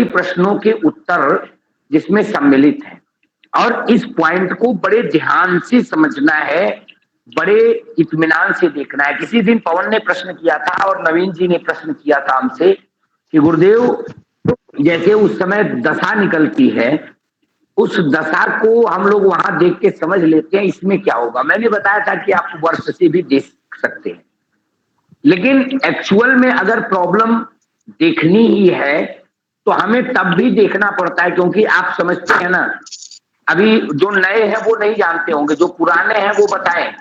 कई प्रश्नों के उत्तर जिसमें सम्मिलित हैं और इस पॉइंट को बड़े ध्यान से समझना है, बड़े इत्मीनान से देखना है। किसी दिन पवन ने प्रश्न किया था और नवीन जी ने प्रश्न किया था हमसे कि गुरुदेव, जैसे उस समय दशा निकलती है, उस दशा को हम लोग वहां देख के समझ लेते हैं इसमें क्या होगा। मैंने बताया था कि आप वर्ष से भी देख सकते हैं, लेकिन एक्चुअल में अगर प्रॉब्लम देखनी ही है तो हमें तब भी देखना पड़ता है, क्योंकि आप समझते हैं ना, अभी जो नए हैं वो नहीं जानते होंगे, जो पुराने हैं वो बताएं।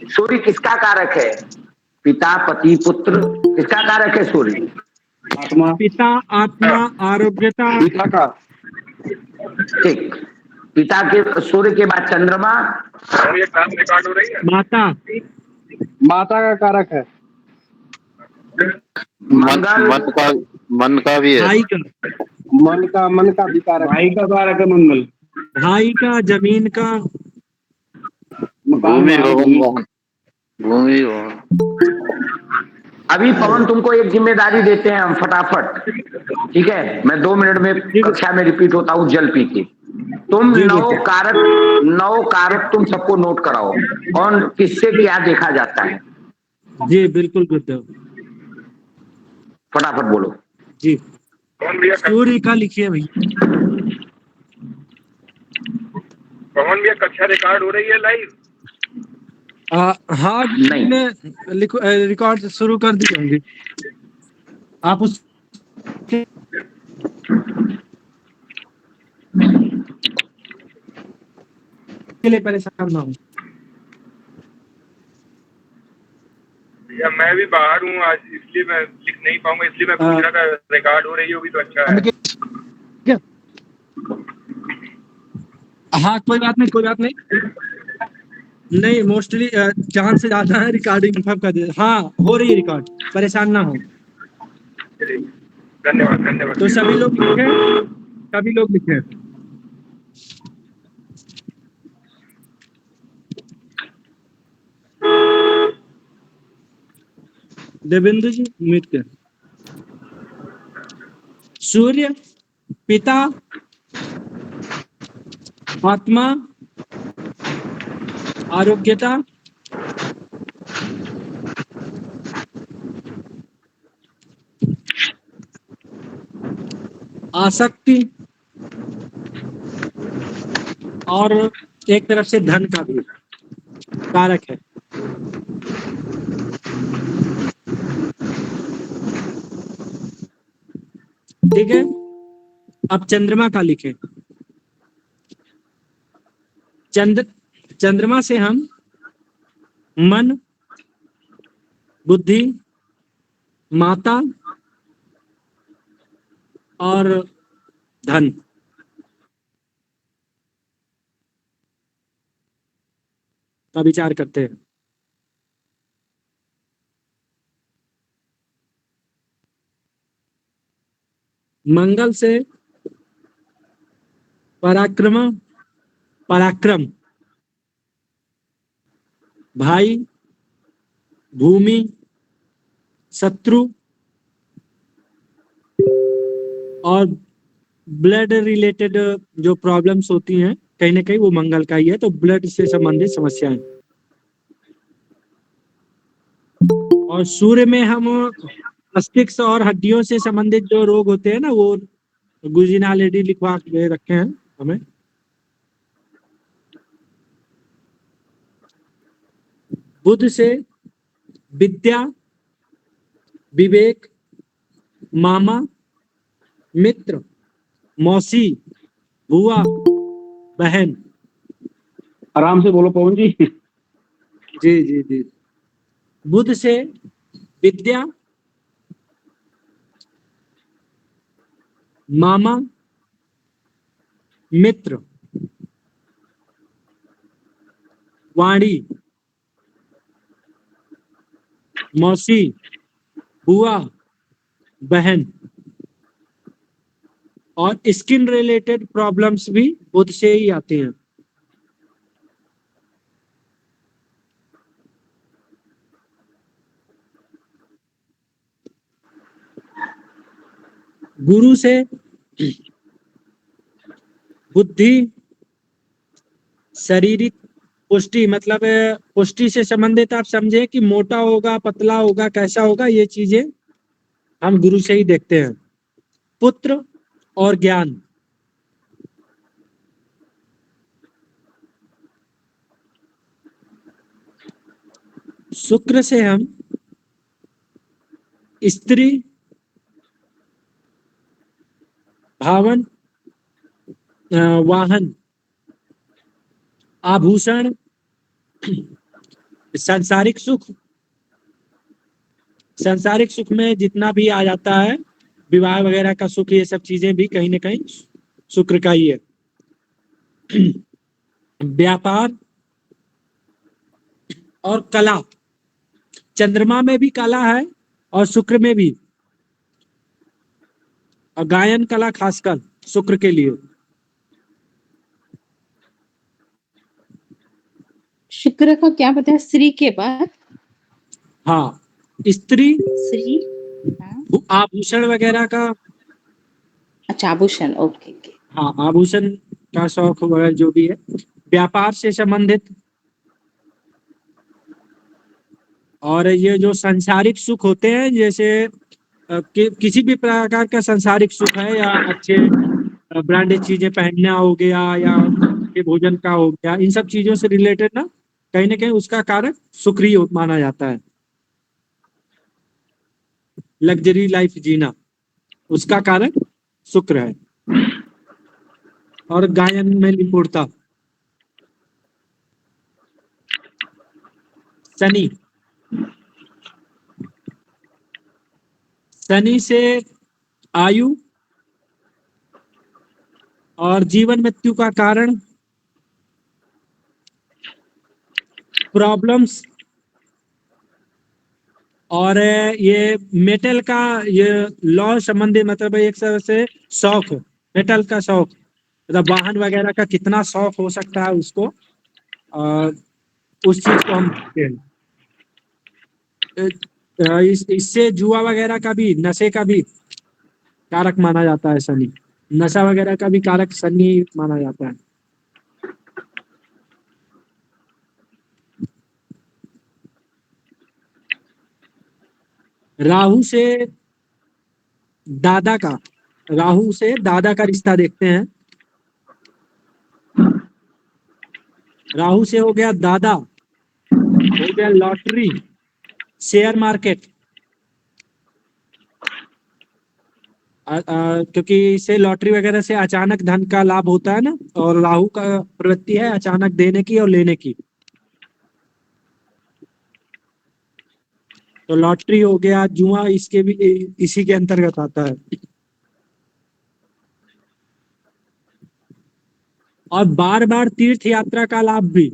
सूर्य किसका कारक है? पिता, पति, पुत्र, किसका कारक है सूर्य? आत्मा। पिता, आत्मा, आरोग्यता। पिता का। ठीक। पिता के, सूर्य के बाद चंद्रमा। और ये काम रिकॉर्ड हो रही है। माता। माता का कारक है। मंगल। मन का भी है। भाई का। मन का भी कारक। भाई का कारक है मंगल। भाई का, जमीन का। भूमि भूमि अभी पवन तुमको एक जिम्मेदारी देते हैं हम फटाफट, ठीक है? मैं 2 मिनट में कक्षा में रिपीट होता हूँ जल पी के। तुम 9 कारक तुम सबको नोट कराओ, कौन किससे क्या देखा जाता है। जी बिल्कुल गुरुदेव, फटाफट बोलो जी। सूर्य का लिखिए भैया। पवन भैया, कक्षा रिकॉर्ड हो रही है लाइव? हाँ, रिकॉर्ड शुरू कर दी होंगी। आप उस के लिए परेशान ना हो। या मैं भी बाहर हूँ आज, इसलिए मैं लिख नहीं पाऊंगा, इसलिए मैं पूछ रहा था। रिकॉर्ड हो रही होगी तो अच्छा है। हाँ कोई बात नहीं, कोई बात नहीं। नहीं, मोस्टली चांस से ज्यादा है रिकॉर्डिंग कंफर्म कर दे। हाँ हो रही है रिकॉर्ड, परेशान ना हो। धन्यवाद धन्यवाद। तो सभी लोग लिखे। देवेंद्र जी म्यूट कर। सूर्य, पिता, आत्मा, आरोग्यता, आसक्ति और एक तरफ से धन का भी कारक है। ठीक है, अब चंद्रमा का लिखें। चंद्रमा से हम मन, बुद्धि, माता और धन का विचार करते हैं। मंगल से पराक्रम, भाई, भूमि, शत्रु और ब्लड रिलेटेड जो प्रॉब्लम्स होती हैं कहीं ना कहीं वो मंगल का ही है, तो ब्लड से संबंधित समस्याएं। और सूर्य में हम मस्तिष्क और हड्डियों से संबंधित जो रोग होते हैं ना, वो गुरुजी ने ऑलरेडी लिखवा के रखे हैं हमें। बुध से विद्या, विवेक, मामा, मित्र, मौसी, बुआ, बहन। आराम से बोलो पवन जी। जी जी जी। बुध से विद्या, मामा, मित्र, वाणी, मौसी, बुआ, बहन और स्किन रिलेटेड प्रॉब्लम्स भी बुध से ही आते हैं। गुरु से बुद्धि, शारीरिक पुष्टि, मतलब पुष्टि से संबंधित आप समझे कि मोटा होगा, पतला होगा, कैसा होगा, ये चीजें हम गुरु से ही देखते हैं। पुत्र और ज्ञान, शुक्र से हम स्त्री, भावन, वाहन, आभूषण, सांसारिक सुख, सांसारिक सुख में जितना भी आ जाता है, विवाह वगैरह का सुख, ये सब चीजें भी कहीं ना कहीं शुक्र का ही है। व्यापार और कला, चंद्रमा में भी कला है और शुक्र में भी, और गायन कला खासकर शुक्र के लिए। शुक्र का क्या बताया, श्री के बाद? हाँ, स्त्री, श्री, हाँ, आभूषण वगैरह का। अच्छा, आभूषण, ओके ओके। हाँ, आभूषण का शौक वगैरह जो भी है, व्यापार से संबंधित, और ये जो सांसारिक सुख होते हैं, जैसे किसी भी प्रकार का सांसारिक सुख है, या अच्छे ब्रांडेड चीजें पहनना हो गया, या अच्छे भोजन का हो गया, इन सब चीजों से रिलेटेड ना कहीं उसका कारक शुक्र ही माना जाता है। लग्जरी लाइफ जीना, उसका कारक शुक्र है। और गायन में निपुणता, शनि, शनि से आयु और जीवन मृत्यु का कारण, प्रॉब्लम्स, और ये मेटल का ये लॉ संबंधी, मतलब एक तरह से शौक, मेटल का शौक, मतलब वाहन वगैरह का कितना शौक हो सकता है उसको, और उस चीज को हम देखते हैं। इससे जुआ वगैरह का भी, नशे का भी कारक माना जाता है शनि, नशा वगैरह का भी कारक शनि माना जाता है। राहु से दादा का, राहु से दादा का रिश्ता देखते हैं। राहु से हो गया दादा, हो गया लॉटरी, शेयर मार्केट, क्योंकि इससे लॉटरी वगैरह से अचानक धन का लाभ होता है ना, और राहु का प्रवृत्ति है अचानक देने की और लेने की, तो लॉटरी हो गया, जुआ, इसके भी इसी के अंतर्गत आता है। और बार बार तीर्थ यात्रा का लाभ भी,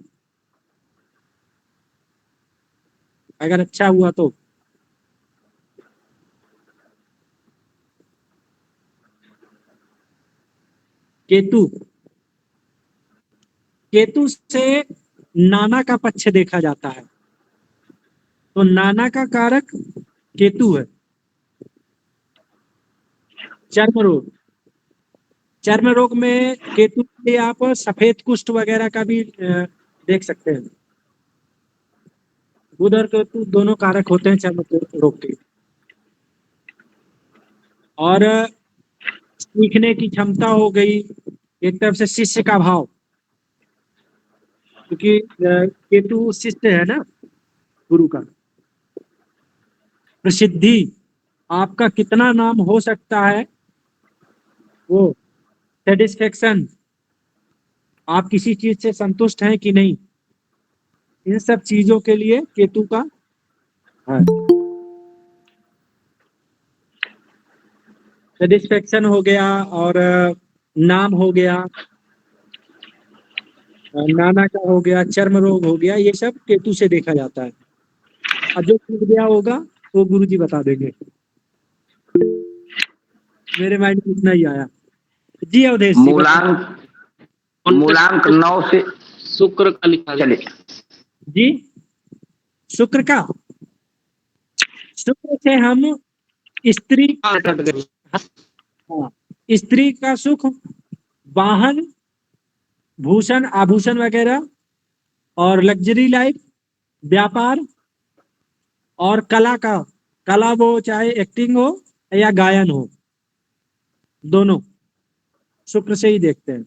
अगर अच्छा हुआ तो। केतु, केतु से नाना का पक्ष देखा जाता है, तो नाना का कारक केतु है। चर्म रोग, चर्म रोग में केतु के लिए आप सफेद कुष्ठ वगैरह का भी देख सकते हैं। बुध और केतु दोनों कारक होते हैं चर्म रोग के। और सीखने की क्षमता हो गई, एक तरफ से शिष्य का भाव, क्योंकि केतु शिष्य है ना गुरु का। प्रसिद्धि, आपका कितना नाम हो सकता है वो। सेटिस्फेक्शन, आप किसी चीज से संतुष्ट हैं कि नहीं, इन सब चीजों के लिए केतु का है। सेटिस्फेक्शन हो गया, और नाम हो गया, नाना का हो गया, चर्म रोग हो गया, ये सब केतु से देखा जाता है। और जो टूट गया होगा वो गुरु जी बता देंगे, मेरे माइंड में इतना ही आया जी। अवधेश जी, मूलांक 9 से शुक्र का लिखा चले जी। शुक्र का, शुक्र से हम स्त्री, हाँ, स्त्री का सुख वाहन, भूषण, आभूषण वगैरह, और लग्जरी लाइफ, व्यापार, और कला वो चाहे एक्टिंग हो या गायन हो, दोनों शुक्र से ही देखते हैं।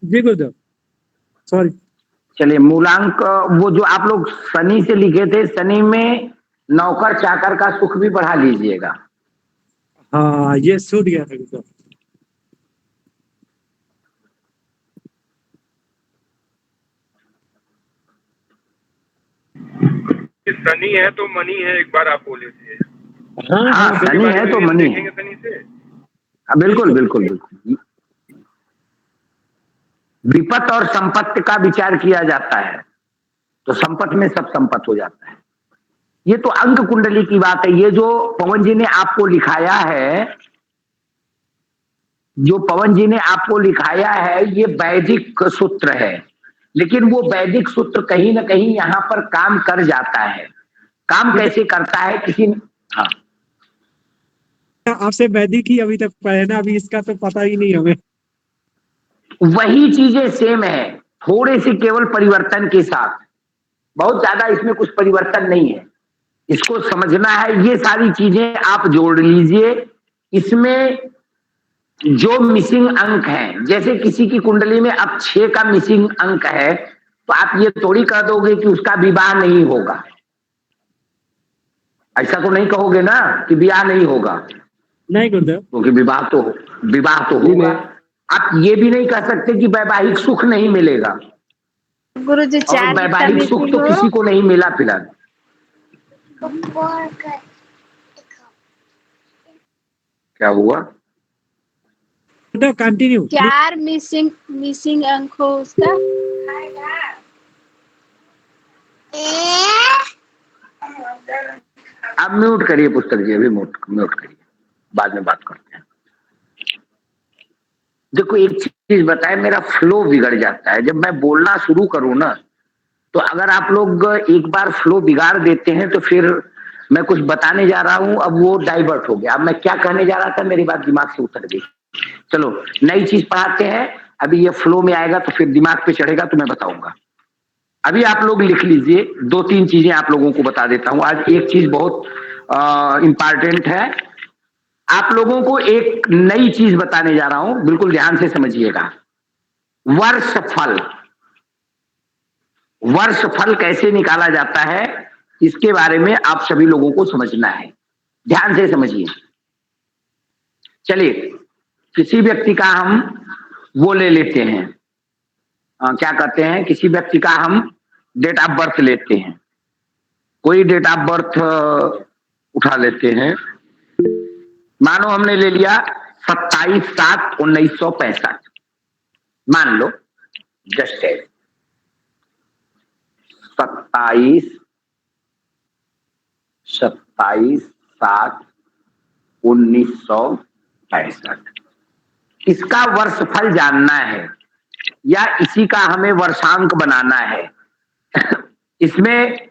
जी गुरुदेव, सॉरी। चलिए, मूलांक वो जो आप लोग शनि से लिखे थे, शनि में नौकर चाकर का सुख भी बढ़ा लीजिएगा। हाँ, ये छूट गया था गुरुदेव। शनि है तो मनी है, एक बार आप बोले थे। हाँ, शनि है तो मनी है। शनि से बिल्कुल बिल्कुल बिल्कुल। विपत और संपत्ति का विचार किया जाता है तो संपत्ति में सब संपत्ति हो जाता है। ये तो अंक कुंडली की बात है। ये जो पवन जी ने आपको लिखाया है, जो पवन जी ने आपको लिखाया है, ये वैदिक सूत्र है, लेकिन वो वैदिक सूत्र कहीं ना कहीं यहाँ पर काम कर जाता है। काम कैसे करता है किसी ने? हाँ, आपसे वैदिक ही अभी तक पढ़े ना, अभी इसका तो पता ही नहीं हमें। वही चीजें सेम है, थोड़े से केवल परिवर्तन के साथ। बहुत ज्यादा इसमें कुछ परिवर्तन नहीं है। इसको समझना है, ये सारी चीजें आप जोड़ लीजिए। इसमें जो मिसिंग अंक है, जैसे किसी की कुंडली में अब 6 का मिसिंग अंक है, तो आप ये थोड़ी कह दोगे कि उसका विवाह नहीं होगा। ऐसा तो नहीं कहोगे ना कि विवाह नहीं होगा, नहीं गुरुदेव, क्योंकि विवाह तो होगा। आप ये भी नहीं कह सकते कि वैवाहिक सुख नहीं मिलेगा, गुरु जी और चार वैवाहिक सुख तो किसी को नहीं मिला फिलहाल। क्या हुआ? कंटिन्यू। 4 मिसिंग अंक हो उसका। आप म्यूट करिए पुस्तक जी, अभी म्यूट करिए, बाद में बात करते हैं। देखो, एक चीज बताए, मेरा फ्लो बिगड़ जाता है जब मैं बोलना शुरू करूं ना, तो अगर आप लोग एक बार फ्लो बिगाड़ देते हैं तो फिर मैं कुछ बताने जा रहा हूं, अब वो डाइवर्ट हो गया। अब मैं क्या कहने जा रहा था, मेरी बात दिमाग से उतर गई। चलो, नई चीज पढ़ाते हैं। अभी ये फ्लो में आएगा तो फिर दिमाग पे चढ़ेगा तो मैं बताऊंगा। अभी आप लोग लिख लीजिए, 2-3 चीजें आप लोगों को बता देता हूं। आज एक चीज बहुत इंपॉर्टेंट है। आप लोगों को एक नई चीज बताने जा रहा हूं, बिल्कुल ध्यान से समझिएगा। वर्ष फल कैसे निकाला जाता है, इसके बारे में आप सभी लोगों को समझना है। ध्यान से समझिए। चलिए, किसी व्यक्ति का हम वो ले लेते हैं, क्या कहते हैं, किसी व्यक्ति का हम डेट ऑफ बर्थ लेते हैं। कोई डेट ऑफ बर्थ उठा लेते हैं। मानो हमने ले लिया 27/7/1965, मान लो, जस्ट 27/7/1965। इसका वर्षफल जानना है या इसी का हमें वर्षांक बनाना है। इसमें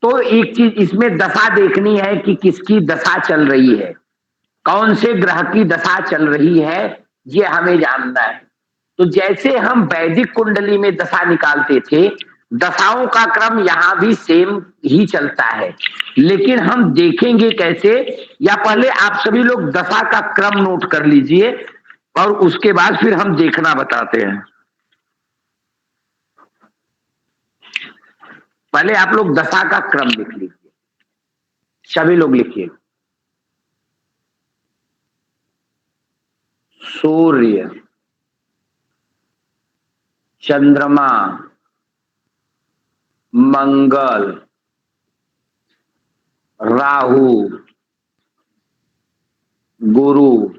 तो एक चीज, इसमें दशा देखनी है कि किसकी दशा चल रही है, कौन से ग्रह की दशा चल रही है, ये हमें जानना है। तो जैसे हम वैदिक कुंडली में दशा निकालते थे, दशाओं का क्रम यहां भी सेम ही चलता है, लेकिन हम देखेंगे कैसे, या पहले आप सभी लोग दशा का क्रम नोट कर लीजिए और उसके बाद फिर हम देखना बताते हैं। पहले आप लोग दशा का क्रम लिख लीजिए, सभी लोग लिखिए। सूर्य, चंद्रमा, मंगल, राहु, गुरु,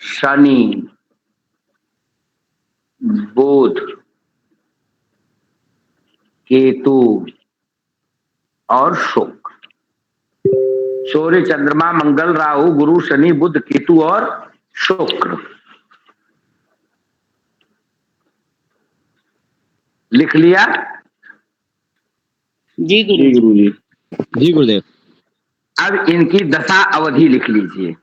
शनि, बुध, केतु और शुक्र। सूर्य, चंद्रमा, मंगल, राहु, गुरु, शनि, बुध, केतु और शुक्र। लिख लिया? जी गुरु जी। जी गुरुदेव। अब इनकी दशा अवधि लिख लीजिए।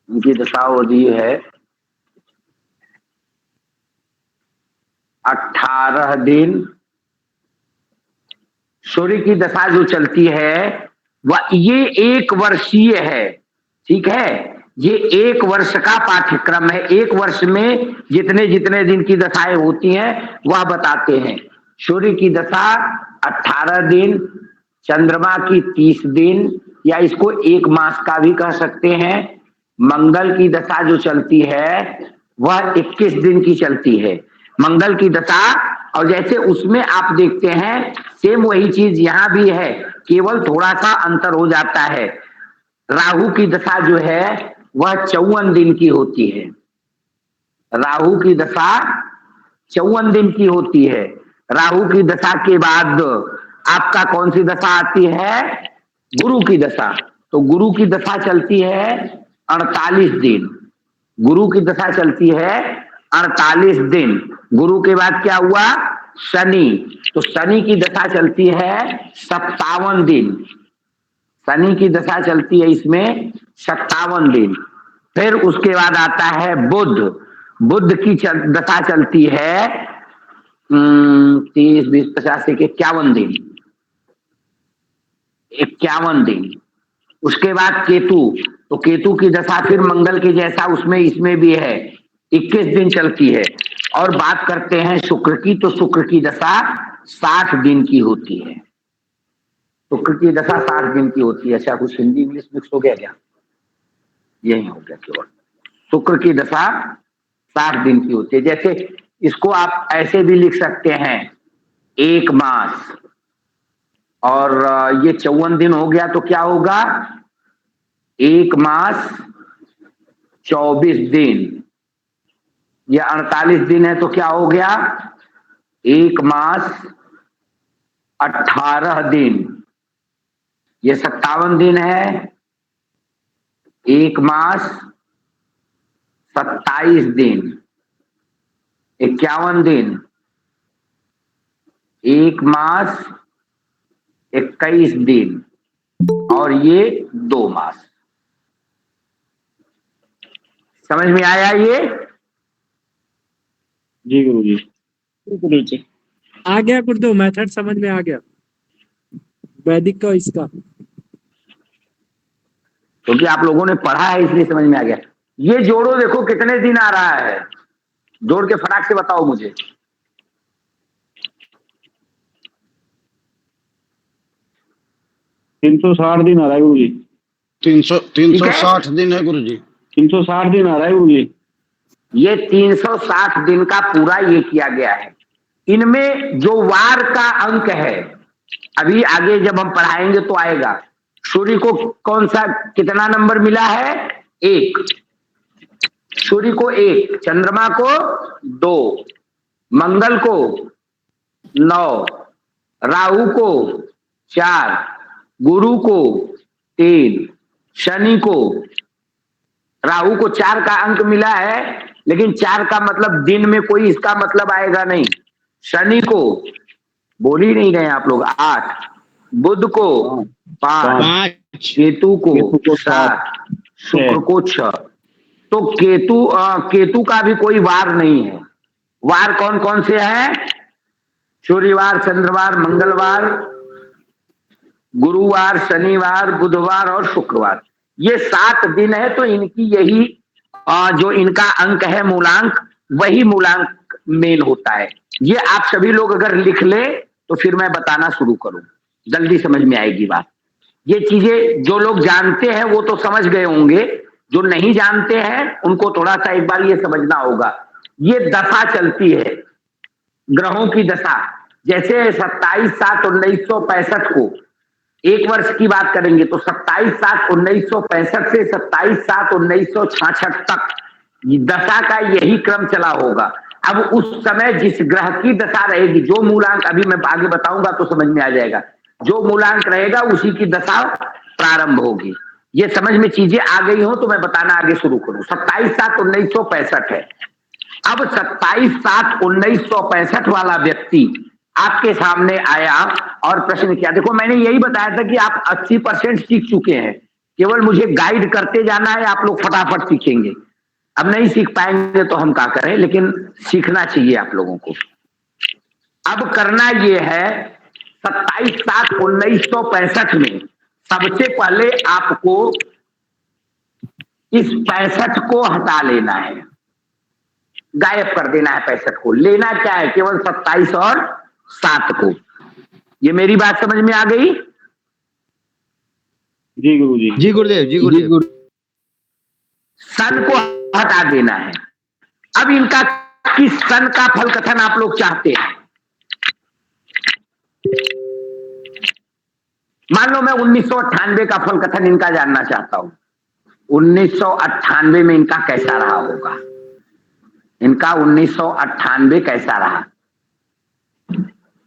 इनकी दशा अवधि है 18 दिन। सूर्य की दशा जो चलती है वह ये 1 वर्षीय है, ठीक है। ये 1 वर्ष का पाठ्यक्रम है। 1 वर्ष में जितने जितने दिन की दशाएं होती हैं वह बताते हैं। सूर्य की दशा 18 दिन, चंद्रमा की 30 दिन, या इसको 1 मास का भी कह सकते हैं। मंगल की दशा जो चलती है वह 21 दिन की चलती है, मंगल की दशा। और जैसे उसमें आप देखते हैं सेम वही चीज यहाँ भी है, केवल थोड़ा सा अंतर हो जाता है। राहु की दशा जो है वह 54 दिन की होती है। राहु की दशा 54 दिन की होती है। राहु की दशा के बाद आपका कौन सी दशा आती है? गुरु की दशा। तो गुरु की दशा चलती है 48 दिन। गुरु की दशा चलती है 48 दिन। गुरु के बाद क्या हुआ? शनि। तो शनि की दशा चलती है 57 दिन। शनि की दशा चलती है इसमें 57 दिन। फिर उसके बाद आता है बुध। बुध की दशा चलती है 30, 20, 50, 51 दिन। 51 दिन। उसके बाद केतु। तो केतु की दशा फिर मंगल की जैसा उसमें इसमें भी है, 21 दिन चलती है। और बात करते हैं शुक्र की, तो शुक्र की दशा 60 दिन की होती है। शुक्र की दशा 60 दिन की होती है। अच्छा, कुछ हिंदी इंग्लिश मिक्स हो गया क्या? यही हो गया केवल। शुक्र की दशा 60 दिन की होती है। जैसे इसको आप ऐसे भी लिख सकते हैं 1 मास, और ये 54 दिन हो गया तो क्या होगा? 1 मास 24 दिन। ये 48 दिन है तो क्या हो गया? 1 मास 18 दिन। ये 57 दिन है, 1 मास 27 दिन। 51 दिन, 1 मास 21 दिन, और ये 2 मास। समझ में आया ये? जी गुरुजी। गुरु जी। आ गया गुरुदेव, मेथड समझ में आ गया वैदिक का इसका। क्योंकि आप लोगों ने पढ़ा है इसलिए समझ में आ गया। ये जोड़ो, देखो कितने दिन आ रहा है, जोड़ के फटाक से बताओ मुझे। 360 दिन आ रहा है गुरुजी। 360 दिन है गुरुजी। 360 दिन आ रहा है गुरुजी। ये 360 दिन का पूरा ये किया गया है। इनमें जो वार का अंक है, अभी आगे जब हम पढ़ाएंगे तो आएगा। सूर्य को कौन सा कितना नंबर मिला है? 1। सूर्य को 1, चंद्रमा को 2, मंगल को 9, राहु को 4, गुरु को 3, शनि को, राहु को 4 का अंक मिला है, लेकिन 4 का मतलब दिन में कोई इसका मतलब आएगा नहीं। शनि को बोल ही नहीं रहे आप लोग 8, बुध को 5, केतु को 7, शुक्र को 6। तो केतु का भी कोई वार नहीं है। वार कौन कौन से हैं? सूर्यवार, चंद्रवार, मंगलवार, गुरुवार, शनिवार, बुधवार और शुक्रवार। ये 7 दिन है। तो इनकी यही जो इनका अंक है मूलांक, वही मूलांक मेन होता है। ये आप सभी लोग अगर लिख ले तो फिर मैं बताना शुरू करूं, जल्दी समझ में आएगी बात। ये चीजें जो लोग जानते हैं वो तो समझ गए होंगे, जो नहीं जानते हैं उनको थोड़ा सा एक बार ये समझना होगा। ये दशा चलती है, ग्रहों की दशा। जैसे 27/7/1965 को 1 वर्ष की बात करेंगे तो 27/7/1965 से 27/7/1966 तक दशा का यही क्रम चला होगा। अब उस समय जिस ग्रह की दशा रहेगी, जो मूलांक अभी मैं आगे बताऊंगा तो समझ में आ जाएगा, जो मूलांक रहेगा उसी की दशा प्रारंभ होगी। ये समझ में चीजें आ गई हो तो मैं बताना आगे शुरू करूं। 27/7/1965 है। अब 27/7/1965 वाला व्यक्ति आपके सामने आया और प्रश्न किया। देखो मैंने यही बताया था कि आप 80% सीख चुके हैं, केवल मुझे गाइड करते जाना है, आप लोग फटाफट सीखेंगे। अब नहीं सीख पाएंगे तो हम क्या करें, लेकिन सीखना चाहिए आप लोगों को। अब करना ये है, 27/7/1965 में सबसे पहले आपको इस 65 को हटा लेना है, गायब कर देना है 65 को। लेना क्या है, केवल 27 और 7 को। ये मेरी बात समझ में आ गई? जी गुरुजी। जी गुरुदेव, जी गुरुदेव। सन को हटा देना है। अब इनका किस सन का फल कथन आप लोग चाहते हैं? मान लो मैं 1998 का फल कथन इनका जानना चाहता हूं। 1998 में इनका कैसा रहा होगा? इनका 1998 कैसा रहा?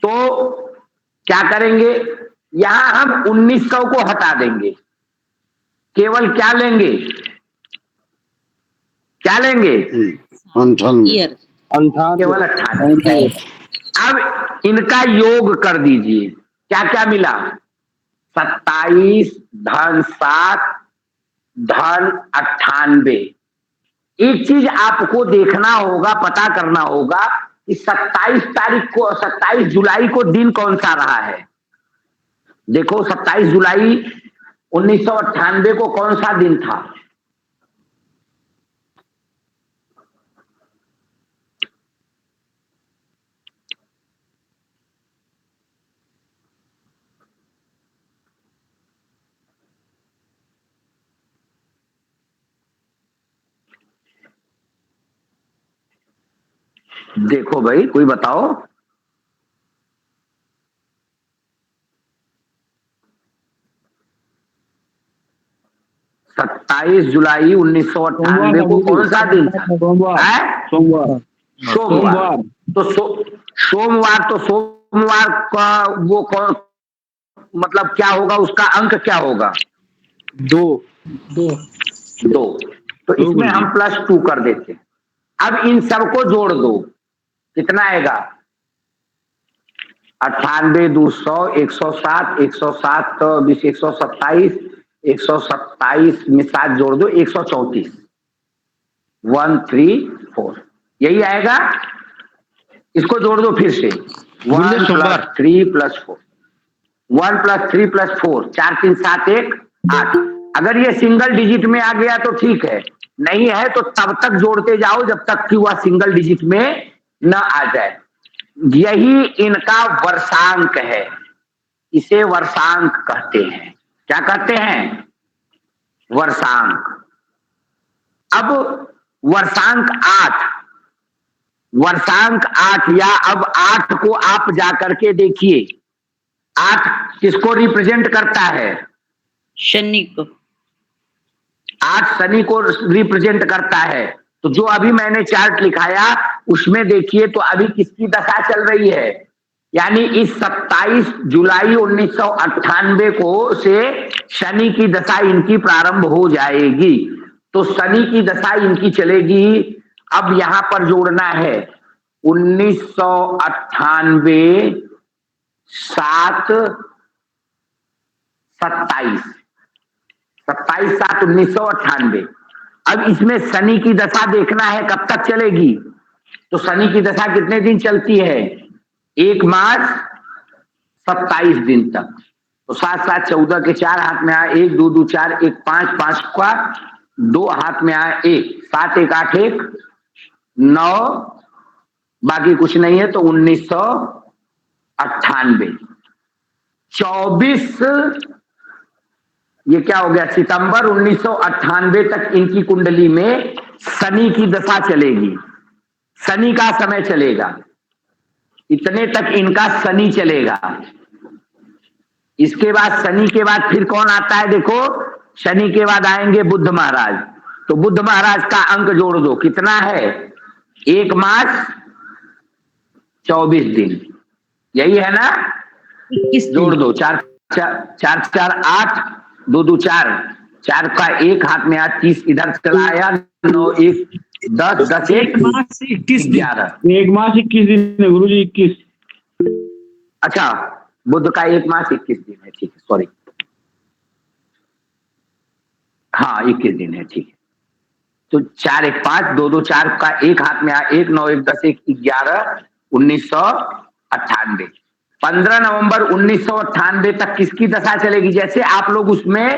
तो क्या करेंगे, यहां हम 1900 को हटा देंगे, केवल क्या लेंगे, क्या लेंगे? 98। ईयर केवल 98। अब इनका योग कर दीजिए, क्या क्या मिला? 27 धन 7 धन 98। एक चीज आपको देखना होगा, पता करना होगा कि 27 तारीख को, 27 जुलाई को दिन कौन सा रहा है। देखो 27 जुलाई 1998 को कौन सा दिन था? देखो भाई, कोई बताओ। सत्ताईस जुलाई 1998 को कौन सा दिन था? सोमवार। सोमवार। तो सोमवार, तो सोमवार का वो कौन, मतलब क्या होगा, उसका अंक क्या होगा? 2। तो इसमें हम +2 कर देते। अब इन सबको जोड़ दो, कितना आएगा? 98 200 107 107 तो 20 127 127 में 7 जोड़ दो 134 134 यही आएगा। इसको जोड़ दो फिर से 1 + 3 + 4 1 + 3 + 4 4 3 7 1 8। अगर ये सिंगल डिजिट में आ गया तो ठीक है, नहीं है तो तब तक जोड़ते जाओ जब तक कि वह सिंगल डिजिट में न आ जाए। यही इनका वर्षांक है, इसे वर्षांक कहते हैं। क्या कहते हैं? वर्षांक। अब वर्षांक 8, वर्षांक 8 या अब 8 को आप जाकर के देखिए, 8 किसको रिप्रेजेंट करता है? शनि को। 8 शनि को रिप्रेजेंट करता है। तो जो अभी मैंने चार्ट लिखाया उसमें देखिए तो अभी किसकी दशा चल रही है, यानी इस 27 जुलाई 1998 को से शनि की दशा इनकी प्रारंभ हो जाएगी। तो शनि की दशा इनकी चलेगी। अब यहां पर जोड़ना है 1998 7 27 27 7 1998। अब इसमें शनि की दशा देखना है कब तक चलेगी। तो शनि की दशा कितने दिन चलती है? 1 मास 27 दिन तक। तो 7 7 14 के 4 हाथ में आए, 1 2 2 4 1 5 5 का 2 हाथ में आए 1 7 1 8 1 9, बाकी कुछ नहीं है तो 1998 24 ये क्या हो गया, सितंबर 1998 तक इनकी कुंडली में शनि की दशा चलेगी, शनि का समय चलेगा, इतने तक इनका शनि चलेगा। इसके बाद शनि के बाद फिर कौन आता है? देखो शनि के बाद आएंगे बुध महाराज। तो बुध महाराज का अंक जोड़ दो, कितना है? 1 मास 24 दिन, यही है ना? जोड़ दो 4 4 4 8 2 2 4 4 का 1 हाथ में आया, 30 इधर चला आया, 9 1 10 10 एक 1 मास 21 दिन। 11। 1 मास 21 दिन है गुरुजी, 21। अच्छा, बुध का 1 मास 21 दिन है, ठीक है, सॉरी, हाँ 21 दिन है, ठीक है। तो 4 1 5 2 2 4 का 1 हाथ में आया, 1 9 1 10 1 11 1998। 15 नवंबर 1998 तक किसकी दशा चलेगी? जैसे आप लोग उसमें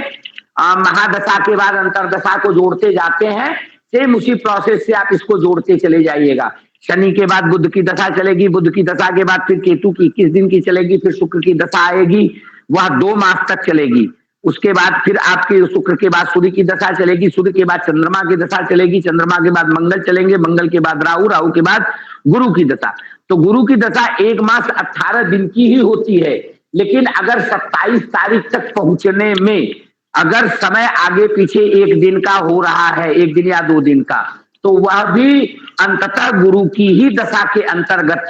महादशा के बाद अंतरदशा को जोड़ते जाते हैं, सेम उसी प्रोसेस से आप इसको जोड़ते चले जाइएगा। शनि के बाद बुध की दशा चलेगी, बुध की दशा के बाद फिर केतु की 21 दिन की चलेगी, फिर शुक्र की दशा आएगी, वह 2 मास तक चलेगी। उसके बाद फिर आपके शुक्र के बाद सूर्य की दशा चलेगी, सूर्य के बाद चंद्रमा की दशा चलेगी, चंद्रमा के बाद मंगल चलेंगे, मंगल के बाद राहु, राहु के बाद गुरु की दशा। तो गुरु की दशा 1 मास 18 दिन की ही होती है, लेकिन अगर 27 तारीख तक पहुंचने में अगर समय आगे पीछे 1 दिन का हो रहा है, 1 दिन या 2 दिन का, तो वह भी अंततः गुरु की ही दशा के अंतर्गत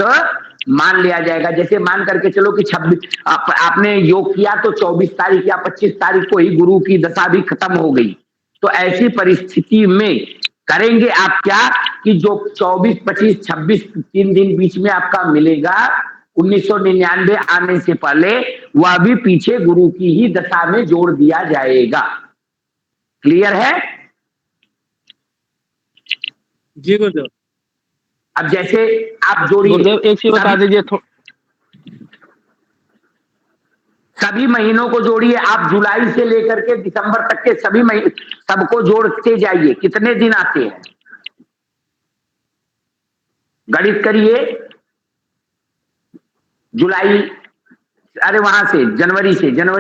मान लिया जाएगा। जैसे मान करके चलो कि 26 आपने योग किया तो 24 तारीख या 25 तारीख को ही गुरु की दशा भी खत्म हो गई। तो ऐसी परिस्थिति में करेंगे आप क्या कि जो 24 25 26 3 दिन बीच में आपका मिलेगा 1999 आने से पहले, वह भी पीछे गुरु की ही दशा में जोड़ दिया जाएगा। क्लियर है? जी गुरुदेव। अब जैसे आप जोड़िए, गुरुदेव एक चीज बता दीजिए, सभी महीनों को जोड़िए आप, जुलाई से लेकर के दिसंबर तक के सभी महीने सबको जोड़ते जाइए, कितने दिन आते हैं गणित करिए। जुलाई, अरे वहां से जनवरी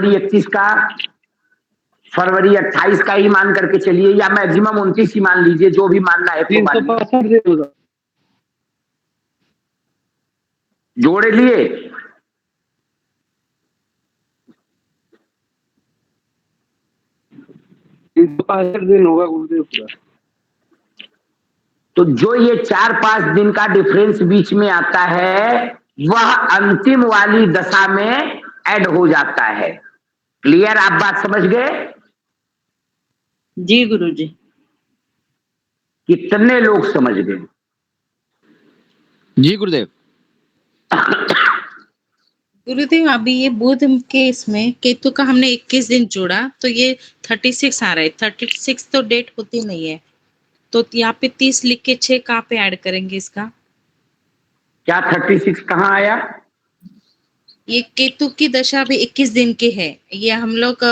31 का, फरवरी 28 का ही मान करके चलिए, या मैक्सिमम 29 ही मान लीजिए, जो भी मानना है। 365 जोड़ लिए? 365 दिन होगा गुरुदेव पूरा। तो जो ये 4-5 दिन का डिफरेंस बीच में आता है, वह अंतिम वाली दशा में ऐड हो जाता है। क्लियर? आप बात समझ गए? जी गुरुजी। कितने लोग समझ गए? जी गुरुदेव। गुरुदेव अभी ये बुध के इसमें केतु का हमने 21 दिन जोड़ा तो ये 36 आ रहा है। 36 तो डेट होती नहीं है, तो यहाँ पे 30 लिख के 6 कहाँ पे ऐड करेंगे इसका? क्या 36 कहाँ आया? ये केतु की दशा भी 21 दिन की है। ये हम लोग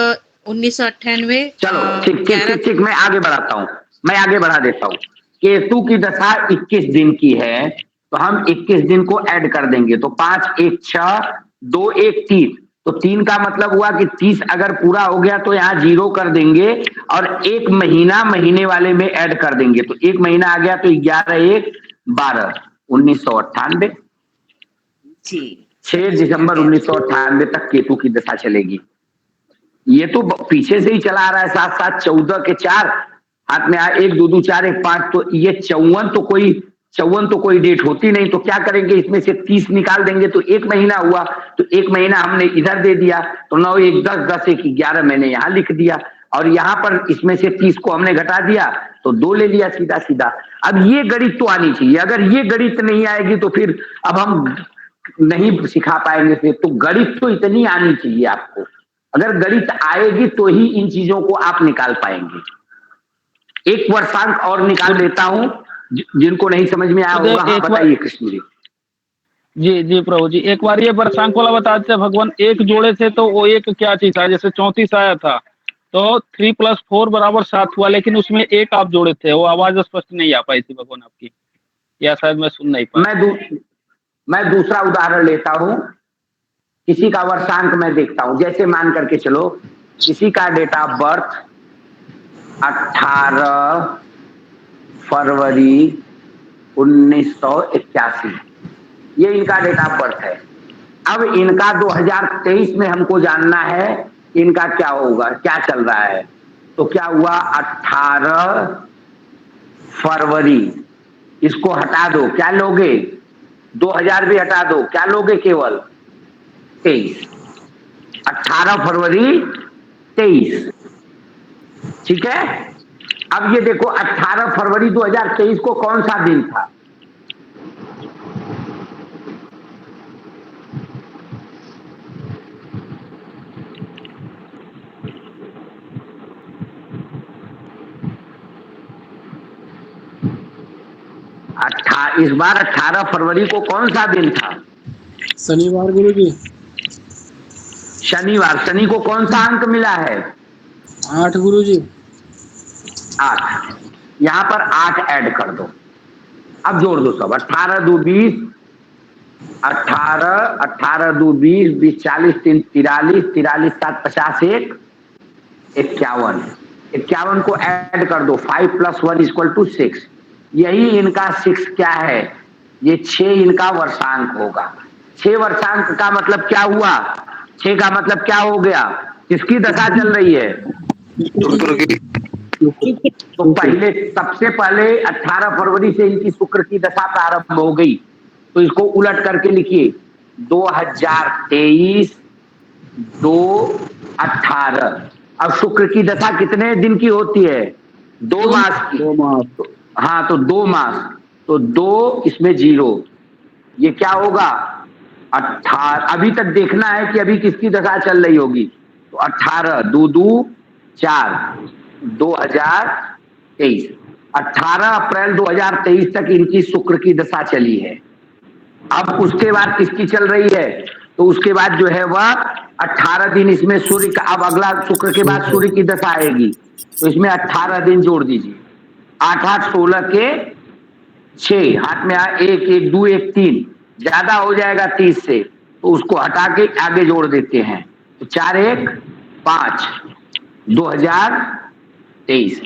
1998 चलो ठीक, मैं आगे बढ़ाता हूँ, मैं आगे बढ़ा देता हूँ। केतु की दशा 21 दिन की है, तो हम 21 दिन को ऐड कर देंगे, तो 5 1 6 2 1 3, तो 3 का मतलब हुआ कि 30 अगर पूरा हो गया तो यहाँ 0 कर देंगे और 1 महीना महीने वाले में ऐड कर देंगे, तो 1 महीना आ गया, तो 11 1 12 1998। 6 दिसंबर 1998 तक केतु की दशा चलेगी। ये तो पीछे से ही चला आ रहा है, साथ साथ 14 के 4 हाथ में आया, 1 2 2 4 1 5, तो ये 54 तो कोई डेट होती नहीं। तो क्या करेंगे, इसमें से 30 निकाल देंगे, तो 1 महीना हुआ, तो 1 महीना हमने इधर दे दिया, तो 9 1 10 10 1 11 मैंने यहाँ लिख दिया, और यहाँ पर इसमें से 30 को हमने घटा दिया तो 2 ले लिया सीधा सीधा। अब ये गणित तो आनी चाहिए, अगर ये गणित नहीं आएगी तो फिर अब हम नहीं सिखा पाएंगे। फिर तो गणित तो इतनी आनी चाहिए आपको, अगर गणित आएगी तो ही इन चीजों को आप निकाल पाएंगे। एक वर्षांक और निकाल देता हूं, जिनको नहीं समझ में आया होगा। हाँ बताइए कृष्ण जी। जी प्रभु जी, एक बार ये वर्षांक वाला बता देते। भगवान एक जोड़े थे तो वो एक क्या चीज था, जैसे 34 आया था तो 3 + 4 = 7 हुआ, लेकिन उसमें एक आप जोड़े थे, वो आवाज स्पष्ट नहीं आ पाई थी भगवान आपकी, या शायद मैं सुन नहीं पाया। मैं दूसरा उदाहरण लेता हूं, किसी का वर्षांक मैं देखता हूं। जैसे मान करके चलो, किसी का डेट ऑफ बर्थ 18 फरवरी 1981, ये इनका डेट ऑफ बर्थ है। अब इनका 2023 में हमको जानना है इनका क्या होगा, क्या चल रहा है। तो क्या हुआ, 18 फरवरी, इसको हटा दो, क्या लोगे, 2000 भी हटा दो, क्या लोगे, केवल 23। 18 फरवरी 23, ठीक है। अब ये देखो 18 फरवरी 2023 को कौन सा दिन था? इस बार 18 फरवरी को कौन सा दिन था? शनिवार गुरुजी। शनिवार। शनि को कौन सा अंक मिला है? 8 गुरुजी। 8। यहां पर 8 ऐड कर दो। अब जोड़ दो सब। 18 2 20, 18 18 2 20, 20 40, 3 43, 43 7 50, 1 51। 51 को ऐड कर दो। 5 + 1 = 6। यही इनका 6 क्या है? ये 6 इनका वर्षांक होगा। 6 वर्षांक का मतलब क्या हुआ? 6 का मतलब क्या हो गया? किसकी दशा चल रही है? तो पहले सबसे पहले 18 फरवरी से इनकी शुक्र की दशा प्रारंभ हो गई। तो इसको उलट करके लिखिए 2023 2/18। अब शुक्र की दशा कितने दिन की होती है? 2 मास की। 2 मास। हाँ, तो 2 मास। तो 2 इसमें 0। ये क्या होगा? 18। अभी तक देखना है कि अभी किसकी दशा चल रही होगी। तो 18 2 2 4 2023। 18 अप्रैल 2023 तक इनकी शुक्र की दशा चली है। अब उसके बाद किसकी चल रही है? तो उसके बाद जो है वह 18 दिन इसमें सूर्य का। अब अगला शुक्र के बाद सूर्य की दशा आएगी। तो इसमें 18 दिन जोड़ दीजिए। 8 8 16 के 6 हाथ में 1 1 2 1 3 ज्यादा हो जाएगा 30 से, तो उसको हटा के आगे जोड़ देते हैं। तो 4 1 5 2023।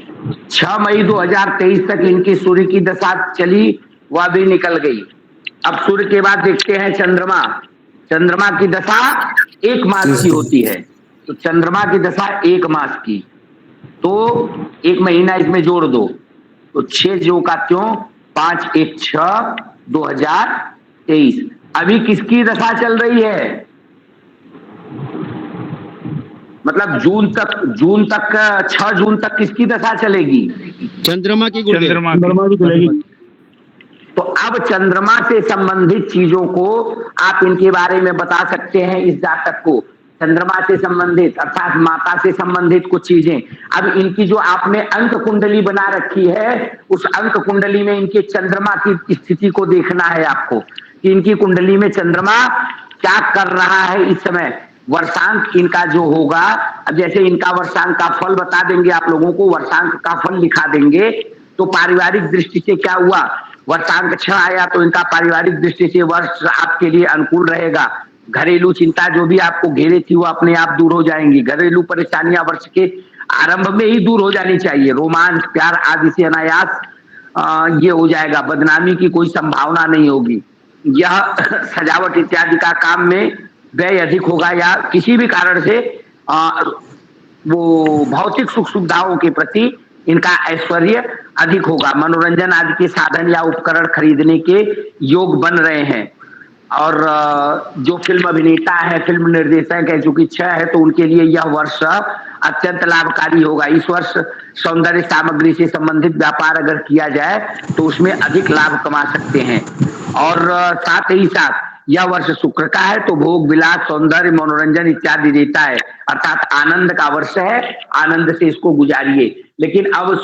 6 मई 2023 तक इनकी सूर्य की दशा चली, वह भी निकल गई। अब सूर्य के बाद देखते हैं चंद्रमा। चंद्रमा की दशा 1 मास की होती है। तो चंद्रमा की दशा 1 मास की, तो 1 महीना इसमें जोड़ दो। तो 6 जो का त्यों, 5 1 6 2023। अभी किसकी दशा चल रही है? मतलब जून तक 6 जून तक किसकी दशा चलेगी? चंद्रमा की चंद्रमा की चलेगी। तो अब चंद्रमा से संबंधित चीजों को आप इनके बारे में बता सकते हैं। इस जातक को चंद्रमा से संबंधित अर्थात माता से संबंधित कुछ चीजें। अब इनकी जो आपने अंक कुंडली बना रखी है, उस अंक कुंडली में इनके चंद्रमा की स्थिति को देखना है आपको कि इनकी कुंडली में चंद्रमा क्या कर रहा है इस समय। वर्षांक इनका जो होगा, अब जैसे इनका वर्षांक का फल बता देंगे आप लोगों को, वर्षांक का फल लिखा देंगे। तो पारिवारिक दृष्टि से क्या हुआ? वर्षांक 6 आया, तो इनका पारिवारिक दृष्टि से वर्ष आपके लिए अनुकूल रहेगा। घरेलू चिंता जो भी आपको घेरे थी वो अपने आप दूर हो जाएंगी। घरेलू परेशानियां वर्ष के आरंभ में ही दूर हो जानी चाहिए। रोमांच प्यार आदि से अनायास ये हो जाएगा। बदनामी की कोई संभावना नहीं होगी। यह सजावट इत्यादि का काम में व्यय अधिक होगा, या किसी भी कारण से वो भौतिक सुख सुविधाओं के प्रति इनका ऐश्वर्य अधिक होगा। मनोरंजन आदि के साधन या उपकरण खरीदने के योग बन रहे हैं। और जो फिल्म अभिनेता है, फिल्म निर्देशक है, चूंकि 6 है, तो उनके लिए यह वर्ष अत्यंत लाभकारी होगा। इस वर्ष सौंदर्य सामग्री से संबंधित व्यापार अगर किया जाए तो उसमें अधिक लाभ कमा सकते हैं। और साथ ही साथ यह वर्ष शुक्र का है, तो भोग विलास सौंदर्य मनोरंजन इत्यादि देता है, अर्थात आनंद का वर्ष है। आनंद से इसको गुजारिए। लेकिन अब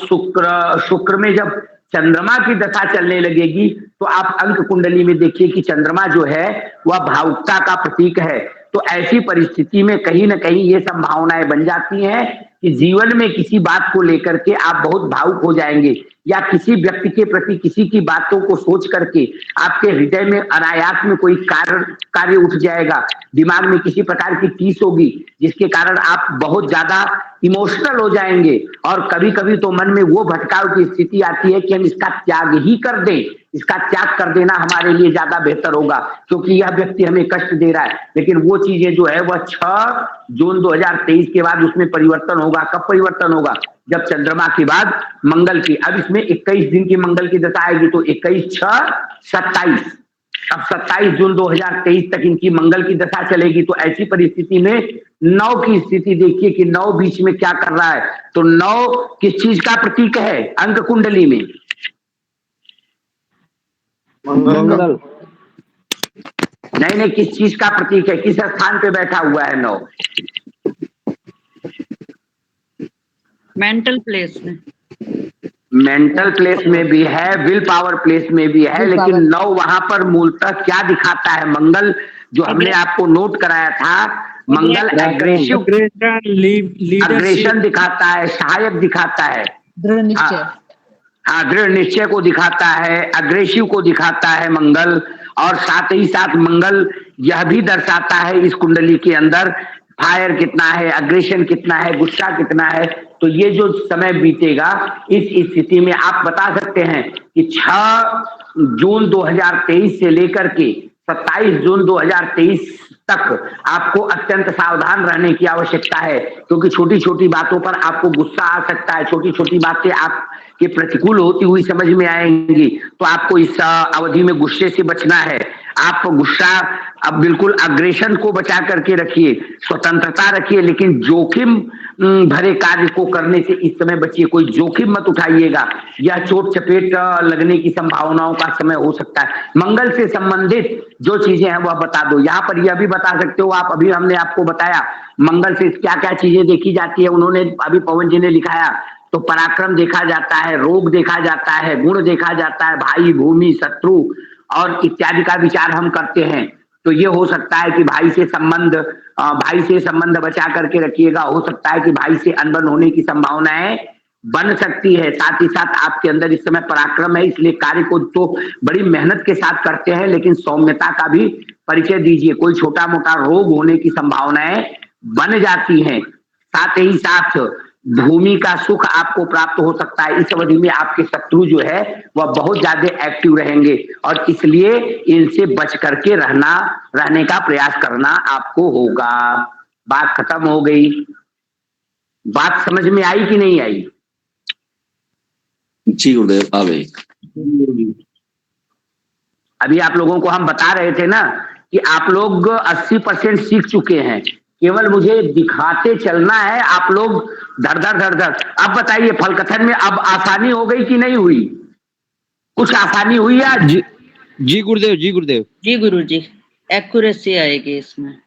शुक्र में जब चंद्रमा की दशा चलने लगेगी, तो आप अंक कुंडली में देखिए कि चंद्रमा जो है वह भावुकता का प्रतीक है। तो ऐसी परिस्थिति में कहीं ना कहीं ये संभावनाएं बन जाती हैं कि जीवन में किसी बात को लेकर के आप बहुत भावुक हो जाएंगे, या किसी व्यक्ति के प्रति किसी की बातों को सोच करके आपके हृदय में अनायास में कोई कार्य उठ जाएगा। दिमाग में किसी प्रकार की टीस होगी, जिसके कारण आप बहुत ज्यादा इमोशनल हो जाएंगे। और कभी कभी तो मन में वो भटकाव की स्थिति आती है कि हम इसका त्याग ही कर दें, इसका त्याग कर देना हमारे लिए ज्यादा बेहतर होगा, क्योंकि यह व्यक्ति हमें कष्ट दे रहा है। लेकिन वो चीजें जो है वह 6 जून 2023 के बाद उसमें परिवर्तन होगा। कब परिवर्तन होगा? जब चंद्रमा के बाद मंगल की, अब इसमें 21 दिन की मंगल की दशा आएगी, तो 21 6 27 अब 27 जून 2023 तक इनकी मंगल की दशा चलेगी। तो ऐसी परिस्थिति में 9 की स्थिति देखिए कि 9 बीच में क्या कर रहा है। तो 9 किस चीज का प्रतीक है अंक कुंडली में? मंगल। नहीं, किस चीज का प्रतीक है? किस स्थान पे बैठा हुआ है 9? मेंटल प्लेस में। मेंटल प्लेस में भी है, विल पावर प्लेस में भी है, लेकिन 9 वहां पर मूलतः क्या दिखाता है? मंगल जो हमने आपको नोट कराया था, मंगल एग्रेसिव अग्रेशन दिखाता है, सहायक दिखाता है, दृढ़ निश्चय। हाँ, दृढ़ निश्चय को दिखाता है, अग्रेसिव को दिखाता है मंगल। और साथ ही साथ मंगल यह भी दर्शाता है इस कुंडली के अंदर फायर कितना है, अग्रेशन कितना है, गुस्सा कितना है। तो ये जो समय बीतेगा इस स्थिति में आप बता सकते हैं कि 6 जून 2023 से लेकर के 27 जून 2023 तक आपको अत्यंत सावधान रहने की आवश्यकता है, क्योंकि छोटी छोटी बातों पर आपको गुस्सा आ सकता है, छोटी छोटी बातें आपके प्रतिकूल होती हुई समझ में आएंगी। तो आपको इस अवधि में गुस्से से बचना है। आप गुस्सा अब बिल्कुल अग्रेशन को बचा करके रखिए, स्वतंत्रता रखिए, लेकिन जोखिम भरे कार्य को करने से इस समय बचिए। कोई जोखिम मत उठाइएगा, यह चोट चपेट लगने की संभावनाओं का समय हो सकता है। मंगल से संबंधित जो चीजें हैं वह बता दो। यहाँ पर यह भी बता सकते हो आप, अभी हमने आपको बताया मंगल से क्या क्या चीजें देखी जाती है। उन्होंने अभी पवन जी ने लिखाया, तो पराक्रम देखा जाता है, रोग देखा जाता है, गुण देखा जाता है, भाई भूमि शत्रु और इत्यादि का विचार हम करते हैं। तो ये हो सकता है कि भाई से संबंध बचा करके रखिएगा। हो सकता है कि भाई से अनबन होने की संभावनाएं बन सकती है। साथ ही साथ आपके अंदर इस समय पराक्रम है, इसलिए कार्य को तो बड़ी मेहनत के साथ करते हैं, लेकिन सौम्यता का भी परिचय दीजिए। कोई छोटा मोटा रोग होने की संभावनाएं बन जाती हैं। साथ ही साथ भूमि का सुख आपको प्राप्त हो सकता है। इस अवधि में आपके शत्रु जो है वह बहुत ज्यादा एक्टिव रहेंगे और इसलिए इनसे बच करके रहने का प्रयास करना आपको होगा। बात खत्म हो गई। बात समझ में आई कि नहीं आई? जी गुरुदेव आ गई। अभी आप लोगों को हम बता रहे थे ना कि आप लोग 80% सीख चुके हैं, केवल मुझे दिखाते चलना है। आप लोग धड़ धड़। अब बताइए फलकथन में अब आसानी हो गई कि नहीं हुई? कुछ आसानी हुई आज? जी गुरुदेव, जी गुरुदेव। जी गुरुजी, एक्यूरेसी आएगी इसमें।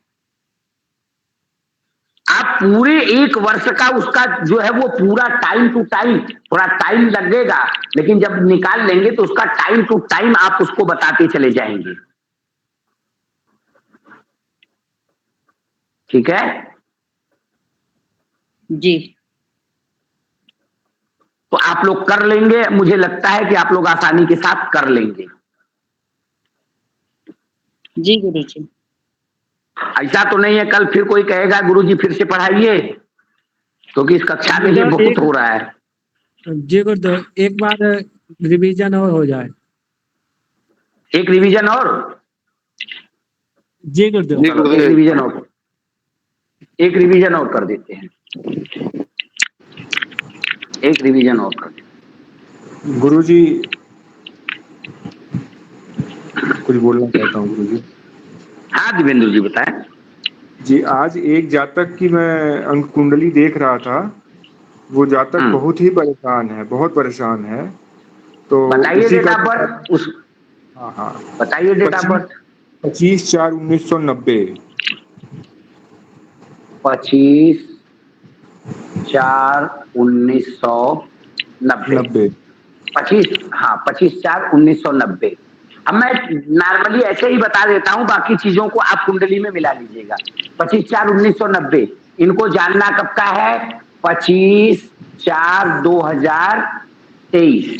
आप पूरे 1 वर्ष का उसका जो है वो पूरा टाइम टू टाइम, थोड़ा टाइम लगेगा, लेकिन जब निकाल लेंगे तो उसका टाइम टू टाइम आप उसको बताते चले जाएंगे। ठीक है जी। तो आप लोग कर लेंगे, मुझे लगता है कि आप लोग आसानी के साथ कर लेंगे। जी गुरुजी। ऐसा तो नहीं है कल फिर कोई कहेगा गुरुजी फिर से पढ़ाइए, क्योंकि इस कक्षा में ये बहुत हो रहा है। जी गुरुदेव, एक बार रिवीजन और हो जाए। एक रिवीजन और? जी गुरुदेव। एक रिवीजन और कर देते हैं। एक रिवीजन और कर देते हैं। गुरुजी कुछ बोलना चाहता हूँ गुरुजी। हाँ दिवेंद्र जी बताएं। जी, आज एक जातक की मैं अंक कुंडली देख रहा था। वो जातक बहुत ही परेशान है, बहुत परेशान है। तो बताइए डेट ऑफ बर्थ। हाँ बताइए डेट ऑफ बर्थ। 25/4/1990। 25/4/1990। 25/4/1990। अब मैं नॉर्मली ऐसे ही बता देता हूं, बाकी चीजों को आप कुंडली में मिला लीजिएगा। 25/4/1990 इनको जानना कब का है? 25/4/2023।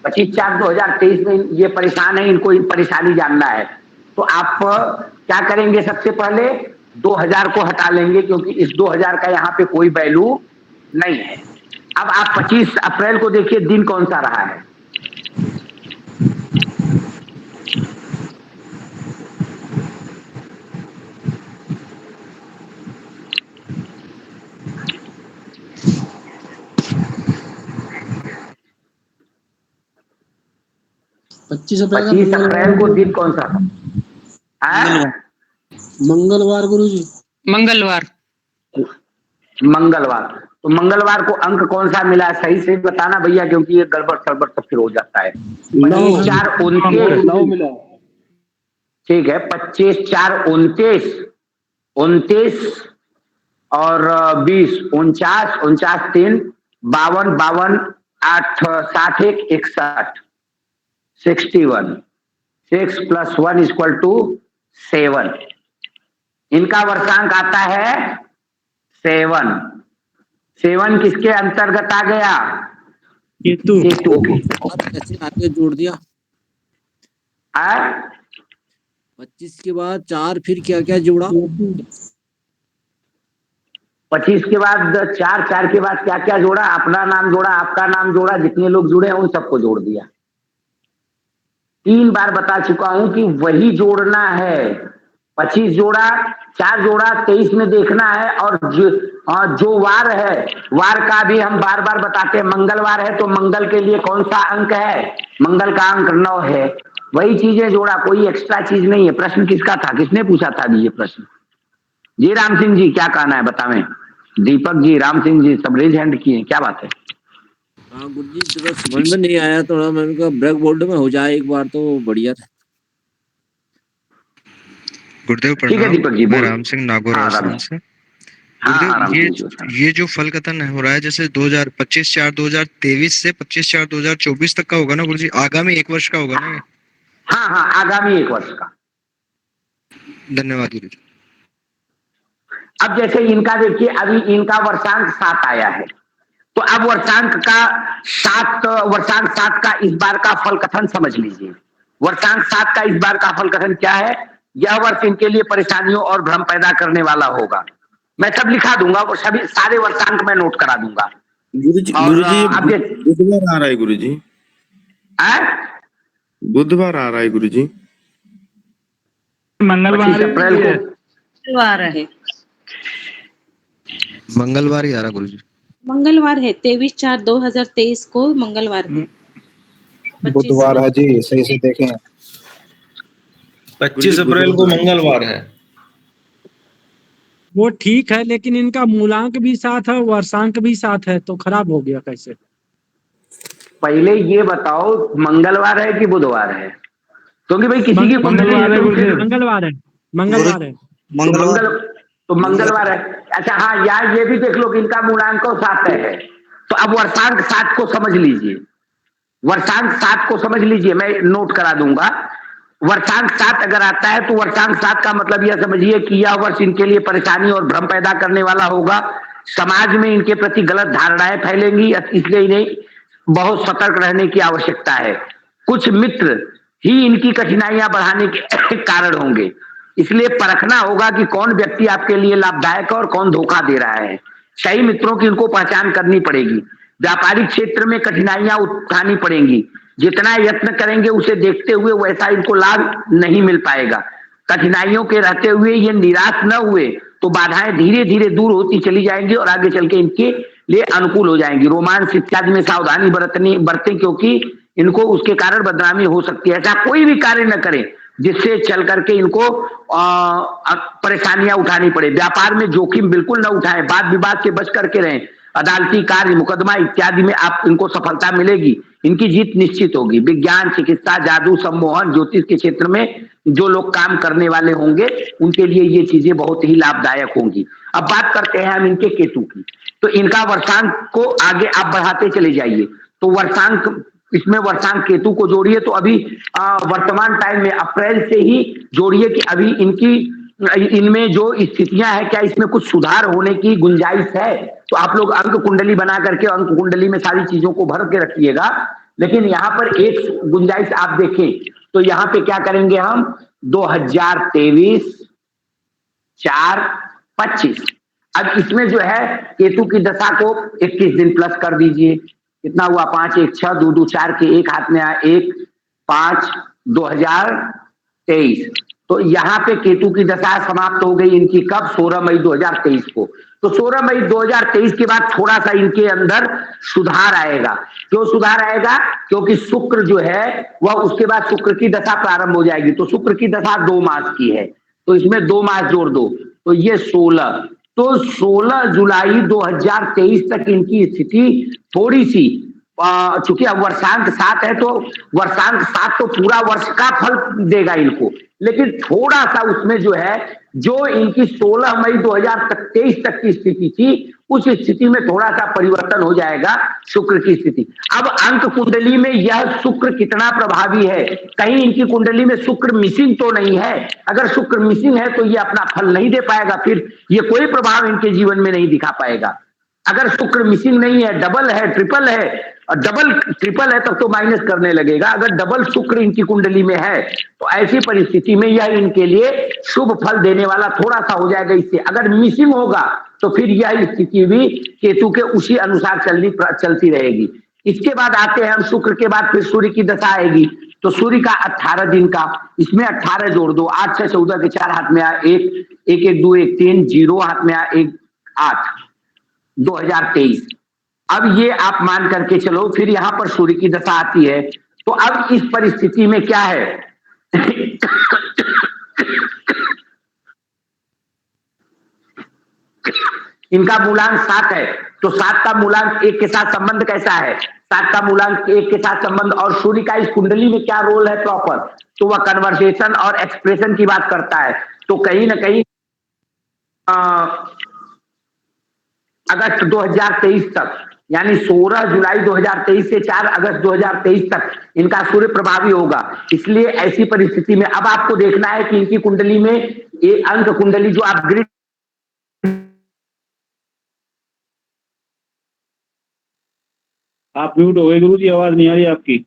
25/4/2023 में ये परेशान है, इनको परेशानी जानना है। तो आप क्या करेंगे? सबसे पहले 2000 को हटा लेंगे, क्योंकि इस 2000 का यहाँ पे कोई वैल्यू नहीं है। अब आप 25 अप्रैल को देखिए दिन कौन सा रहा है। पच्चीस 25 अप्रैल को दिन कौन सा था? हाँ? मंगलवार गुरुजी। मंगलवार। मंगलवार। तो मंगलवार को अंक कौन सा मिला है सही से बताना भैया, क्योंकि ये गड़बड़ सड़बड़ तो फिर हो जाता है। 25 4 29 9 मिला। ठीक है, 25 4 29 29 और 20 49 49 3 52 52 8 60 1 61 61 6 + 1 = 7। इनका वर्षांक आता है 7। 7 किसके अंतर्गत आ गया? केतु। केतु के। ऐसे आगे जोड़ दिया। 25 के बाद 4 फिर क्या क्या जोड़ा? 25 के बाद 4 4 के बाद क्या क्या जोड़ा? अपना नाम जोड़ा, आपका नाम जोड़ा, जितने लोग जुड़े हैं उन सबको जोड़ दिया। 3 बार बता चुका हूं कि वही जोड़ना है। 25 जोड़ा, 4 जोड़ा, 23 में देखना है। और जो वार है, वार का भी हम बार बार बताते हैं। मंगलवार है तो मंगल के लिए कौन सा अंक है? मंगल का अंक 9 है। वही चीजें जोड़ा, कोई एक्स्ट्रा चीज नहीं है। प्रश्न किसका था? किसने पूछा था ये प्रश्न? जी राम सिंह जी, क्या कहना है बतावें? दीपक जी, राम सिंह जी सब रेज हैंड किए, क्या बात है? हाँ गुरुजी, थोड़ा समझ में नहीं आया, थोड़ा मैंने कहा ब्लैक बोर्ड में हो जाए एक बार तो बढ़िया था। गुरुदेव ठीक है प्रणाम। दीपक जी, मैं बोल। राम सिंह नागौर हाँ, राजस्थान राम। से। हाँ, गुरुदेव राम ये सिंह जी। ये जो फल कथन हो रहा है, जैसे 2025 4 2023 से 25 4 2024 तक का होगा ना गुरुजी? आगामी 1 वर्ष का होगा ना ये? हाँ हाँ, आगामी 1 वर्ष का। धन्यवाद गुरुजी। अब जैसे इनका देखिए, अभी इनका वर्षांक 7 आया है, तो अब वर्षांक 7 का इस बार का फल कथन समझ लीजिए। वर्षांक 7 का इस बार का फल कथन क्या है? यह वर्ष इनके लिए परेशानियों और भ्रम पैदा करने वाला होगा। मैं सब लिखा दूंगा, वो सभी सारे वर्षांक मैं नोट करा दूंगा। गुरुजी बुधवार आ रहा है गुरुजी। बुधवार आ रहा है गुरुजी। मंगलवार 25 अप्रैल को मंगलवार है। मंगलवार ही आ रहा गुरुजी। मंगलवार है 23 4 2023 को मंगलवार है। बुधवार है जी, सही से देखें। 25 अप्रैल को मंगलवार है। वो ठीक है, लेकिन इनका मूलांक भी 7 है, वर्षांक भी 7 है, तो खराब हो गया कैसे? पहले ये बताओ मंगलवार है कि बुधवार है? क्योंकि भाई किसी की कुंडली है तो मंगलवार है। मंगलवार है। तो मंगलवार है। अच्छा हाँ, यार ये भी देख लो कि इनका मूलांक 7 है, तो अब वर्षांक 7 को समझ लीजिए। वर्षांक 7 को समझ लीजिए, मैं नोट करा दूंगा। वर्षांक 7 अगर आता है तो वर्षांक 7 का मतलब यह समझिए कि यह वर्ष इनके लिए परेशानी और भ्रम पैदा करने वाला होगा। समाज में इनके प्रति गलत धारणाएं फैलेंगी, इसलिए इन्हें बहुत सतर्क रहने की आवश्यकता है। कुछ मित्र ही इनकी कठिनाइयां बढ़ाने के कारण होंगे, इसलिए परखना होगा कि कौन व्यक्ति आपके लिए लाभदायक है और कौन धोखा दे रहा है। सही मित्रों की इनको पहचान करनी पड़ेगी। व्यापारिक क्षेत्र में कठिनाइयां उठानी पड़ेंगी। जितना यत्न करेंगे उसे देखते हुए वैसा इनको लाभ नहीं मिल पाएगा। कठिनाइयों के रहते हुए ये निराश न हुए तो बाधाएं धीरे धीरे दूर होती चली जाएंगी और आगे चल के इनके लिए अनुकूल हो जाएंगी। रोमांस इत्यादि में सावधानी बरतें, क्योंकि इनको उसके कारण बदनामी हो सकती है। ऐसा कोई भी कार्य न करें जिससे चल करके इनको परेशानियां उठानी पड़े। व्यापार में जोखिम बिल्कुल न उठाएं, वाद विवाद से बच करके रहें। अदालती कार्य, मुकदमा इत्यादि में आप इनको सफलता मिलेगी, इनकी जीत निश्चित होगी। विज्ञान, चिकित्सा, जादू, सम्मोहन, ज्योतिष के क्षेत्र में जो लोग काम करने वाले होंगे उनके लिए ये चीजें बहुत ही लाभदायक होंगी। अब बात करते हैं हम इनके केतु की। तो इनका वर्षांक को आगे आप बढ़ाते चले जाइए। तो वर्षांक, इसमें वर्षांक केतु को जोड़िए तो अभी वर्तमान टाइम में अप्रैल से ही जोड़िए कि अभी इनमें जो स्थितियां हैं, क्या इसमें कुछ सुधार होने की गुंजाइश है? तो आप लोग अंक कुंडली बना करके अंक कुंडली में सारी चीजों को भर के रखिएगा। लेकिन यहाँ पर एक गुंजाइश आप देखें तो यहाँ पे क्या करेंगे हम? 2023 4 25। अब इसमें जो है केतु की दशा को 21 दिन प्लस कर दीजिए। कितना हुआ? 5 1 6 2 2 4 के एक हाथ में आया 1 5 2023। तो यहाँ पे केतु की दशा समाप्त हो गई इनकी कब? 16 मई 2023 को। तो 16 मई 2023 के बाद थोड़ा सा इनके अंदर सुधार आएगा। क्यों सुधार आएगा? क्योंकि शुक्र जो है वह उसके बाद शुक्र की दशा प्रारंभ हो जाएगी। तो शुक्र की दशा 2 मास की है, तो इसमें 2 मास जोड़ दो, तो ये 16। तो 16 जुलाई 2023 तक इनकी स्थिति थोड़ी सी, चूंकि अब वर्षांक 7 है, तो वर्षांक 7 तो पूरा वर्ष का फल देगा इनको, लेकिन थोड़ा सा उसमें जो है, जो इनकी 16 मई 2023 तक की स्थिति थी, उस स्थिति में थोड़ा सा परिवर्तन हो जाएगा शुक्र की स्थिति। अब अंक कुंडली में यह शुक्र कितना प्रभावी है? कहीं इनकी कुंडली में शुक्र मिसिंग तो नहीं है? अगर शुक्र मिसिंग है तो ये अपना फल नहीं दे पाएगा, फिर ये कोई प्रभाव इनके जीवन में नहीं दिखा पाएगा। अगर शुक्र मिसिंग नहीं है, डबल है, ट्रिपल है, और डबल ट्रिपल है तब तो माइनस करने लगेगा। अगर डबल शुक्र इनकी कुंडली में है तो ऐसी परिस्थिति में यह इनके लिए शुभ फल देने वाला थोड़ा सा हो जाएगा इससे। अगर मिसिंग होगा तो फिर यह स्थिति भी केतु के उसी अनुसार चलती रहेगी। इसके बाद आते हैं हम शुक्र के बाद फिर सूर्य की दशा आएगी। तो सूर्य का 18 दिन का, इसमें 18 जोड़ दो, 8 6 14 के 4 हाथ में आ, 1 1 1 2 1 3 0 हाथ में आ, 1 8 2023। अब ये आप मान करके चलो, फिर यहां पर सूर्य की दशा आती है। तो अब इस परिस्थिति में क्या है? इनका मूलांक 7 है, तो 7 का मूलांक 1 के साथ संबंध कैसा है? 7 का मूलांक 1 के साथ संबंध, और सूर्य का इस कुंडली में क्या रोल है प्रॉपर? तो वह कन्वर्सेशन और एक्सप्रेशन की बात करता है। तो कहीं ना कहीं अगस्त 2023 तक, यानी 16 जुलाई 2023 से 4 अगस्त 2023 तक इनका सूर्य प्रभावी होगा। इसलिए ऐसी परिस्थिति में अब आपको देखना है कि इनकी कुंडली में ये अंक कुंडली जो आप ग्रिड, आप म्यूट हो गए गुरु जी, आवाज नहीं आ रही आपकी।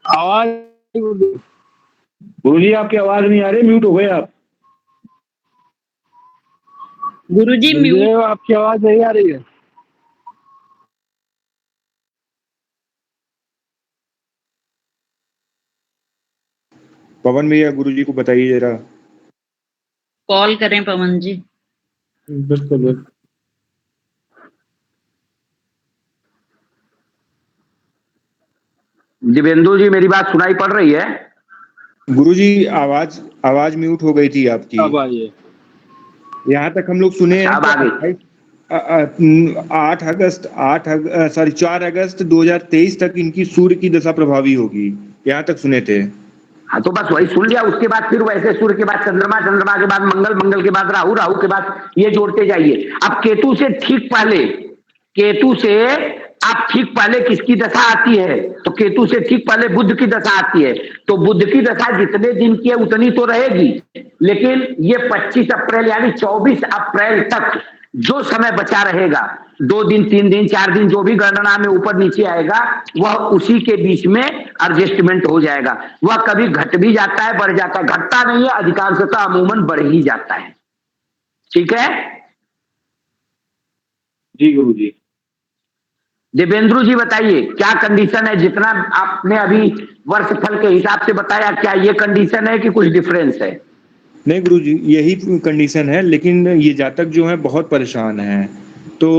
आवाज गुरु जी आपकी आवाज नहीं आ रही, म्यूट हो गए आप। गुरुजी म्यूट, आपकी आवाज नहीं आ रही है। पवन भैया गुरुजी को बताइए जरा। कॉल करें पवन जी। बिल्कुल। दिव्येंदु जी मेरी बात सुनाई पड़ रही है? गुरुजी आवाज म्यूट हो गई थी आपकी। अब आइए। यहाँ तक हम लोग सुने हैं। अब आ गई। 4 अगस्त 2023 तक इनकी सूर्य की दशा प्रभावी होगी, यहाँ तक सुने थे। हाँ, तो बस वही सुन लिया। उसके बाद फिर वैसे सूर्य के बाद चंद्रमा, चंद्रमा के बाद मंगल, मंगल के बाद राहु, राहु के बाद ये जोड़ते जाइए। अब केतु से ठीक पहले, केतु से आप ठीक पहले किसकी दशा आती है? तो केतु से ठीक पहले बुध की दशा आती है। तो बुध की दशा जितने दिन की है उतनी तो रहेगी, लेकिन ये 25 अप्रैल यानी 24 अप्रैल तक जो समय बचा रहेगा, 2 दिन 3 दिन 4 दिन जो भी गणना में ऊपर नीचे आएगा, वह उसी के बीच में एडजस्टमेंट हो जाएगा। वह कभी घट भी जाता है, बढ़ जाता है, घटता नहीं है, अधिकांशतः अमूमन बढ़ ही जाता है। ठीक है जी गुरु जी। देवेंद्र जी बताइए क्या कंडीशन है? जितना आपने अभी वर्ष फल के हिसाब से बताया, क्या ये कंडीशन है कि कुछ डिफरेंस है? नहीं गुरुजी, यही कंडीशन है, लेकिन ये जातक जो है बहुत परेशान है। तो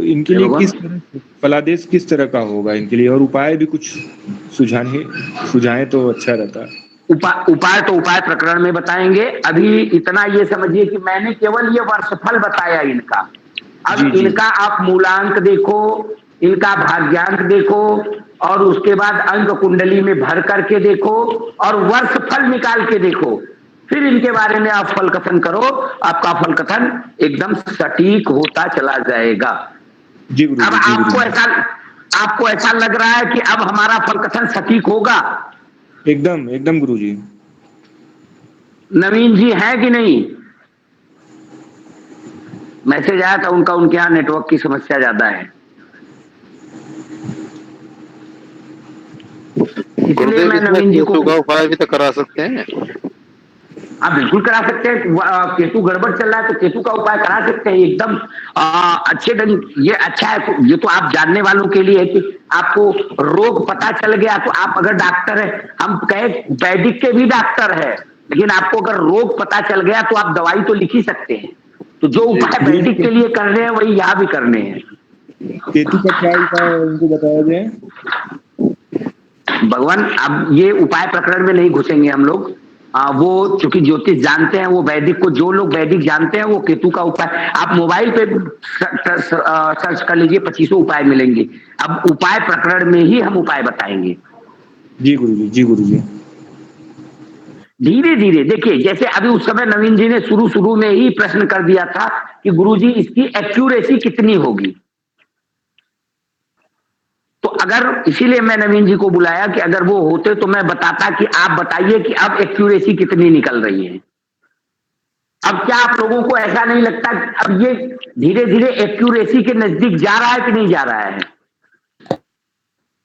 इनके लिए किस तरह फलादेश किस तरह का होगा इनके लिए, और उपाय भी कुछ सुझाएं तो अच्छा रहता। उपाय तो उपाय प्रकरण में बताएंगे। अभी इतना ये समझिए कि मैंने केवल ये वर्षफल बताया इनका। अब इनका आप मूलांक देखो, इनका भाग्यांक देखो, और उसके बाद अंक कुंडली में भर करके देखो, और वर्ष फल निकाल के देखो, फिर इनके बारे में आप फल कथन करो। आपका फल कथन एकदम सटीक होता चला जाएगा। जी गुरु। अब आपको ऐसा लग रहा है कि अब हमारा फल कथन सटीक होगा? एकदम एकदम गुरुजी। नवीन जी है कि नहीं? मैसेज आया था उनका, उनके यहाँ नेटवर्क की समस्या ज्यादा है, इसलिए मैं नवीन जी को उपाय भी तो करा सकते हैं। आप बिल्कुल करा सकते हैं। केतु गड़बड़ चल रहा है तो केतु का उपाय करा सकते हैं एकदम अच्छे ढंग। ये अच्छा है, ये तो आप जानने वालों के लिए है कि आपको रोग पता चल गया तो आप अगर डॉक्टर है, हम कहे वैदिक के भी डॉक्टर है, लेकिन आपको अगर रोग पता चल गया तो आप दवाई तो लिख ही सकते हैं। तो जो उपाय वैदिक के लिए कर रहे हैं वही यहाँ भी करने हैं। केतु का क्या उपाय है उनको बताया जाए। भगवान, अब ये उपाय प्रकरण में नहीं घुसेंगे हम लोग। वो चूंकि ज्योतिष जानते हैं, वो वैदिक को, जो लोग वैदिक जानते हैं वो केतु का उपाय आप मोबाइल पे सर्च कर लीजिए, 25 उपाय मिलेंगे। अब उपाय प्रकरण में ही हम उपाय बताएंगे। जी गुरुजी, जी गुरुजी। धीरे धीरे देखिए, जैसे अभी उस समय नवीन जी ने शुरू में ही प्रश्न कर दिया था कि गुरुजी इसकी एक्यूरेसी कितनी होगी। तो अगर, इसीलिए मैं नवीन जी को बुलाया कि अगर वो होते तो मैं बताता कि आप बताइए कि अब एक्यूरेसी कितनी निकल रही है। अब क्या आप लोगों को ऐसा नहीं लगता कि अब ये धीरे धीरे एक्यूरेसी के नजदीक जा रहा है कि नहीं जा रहा है?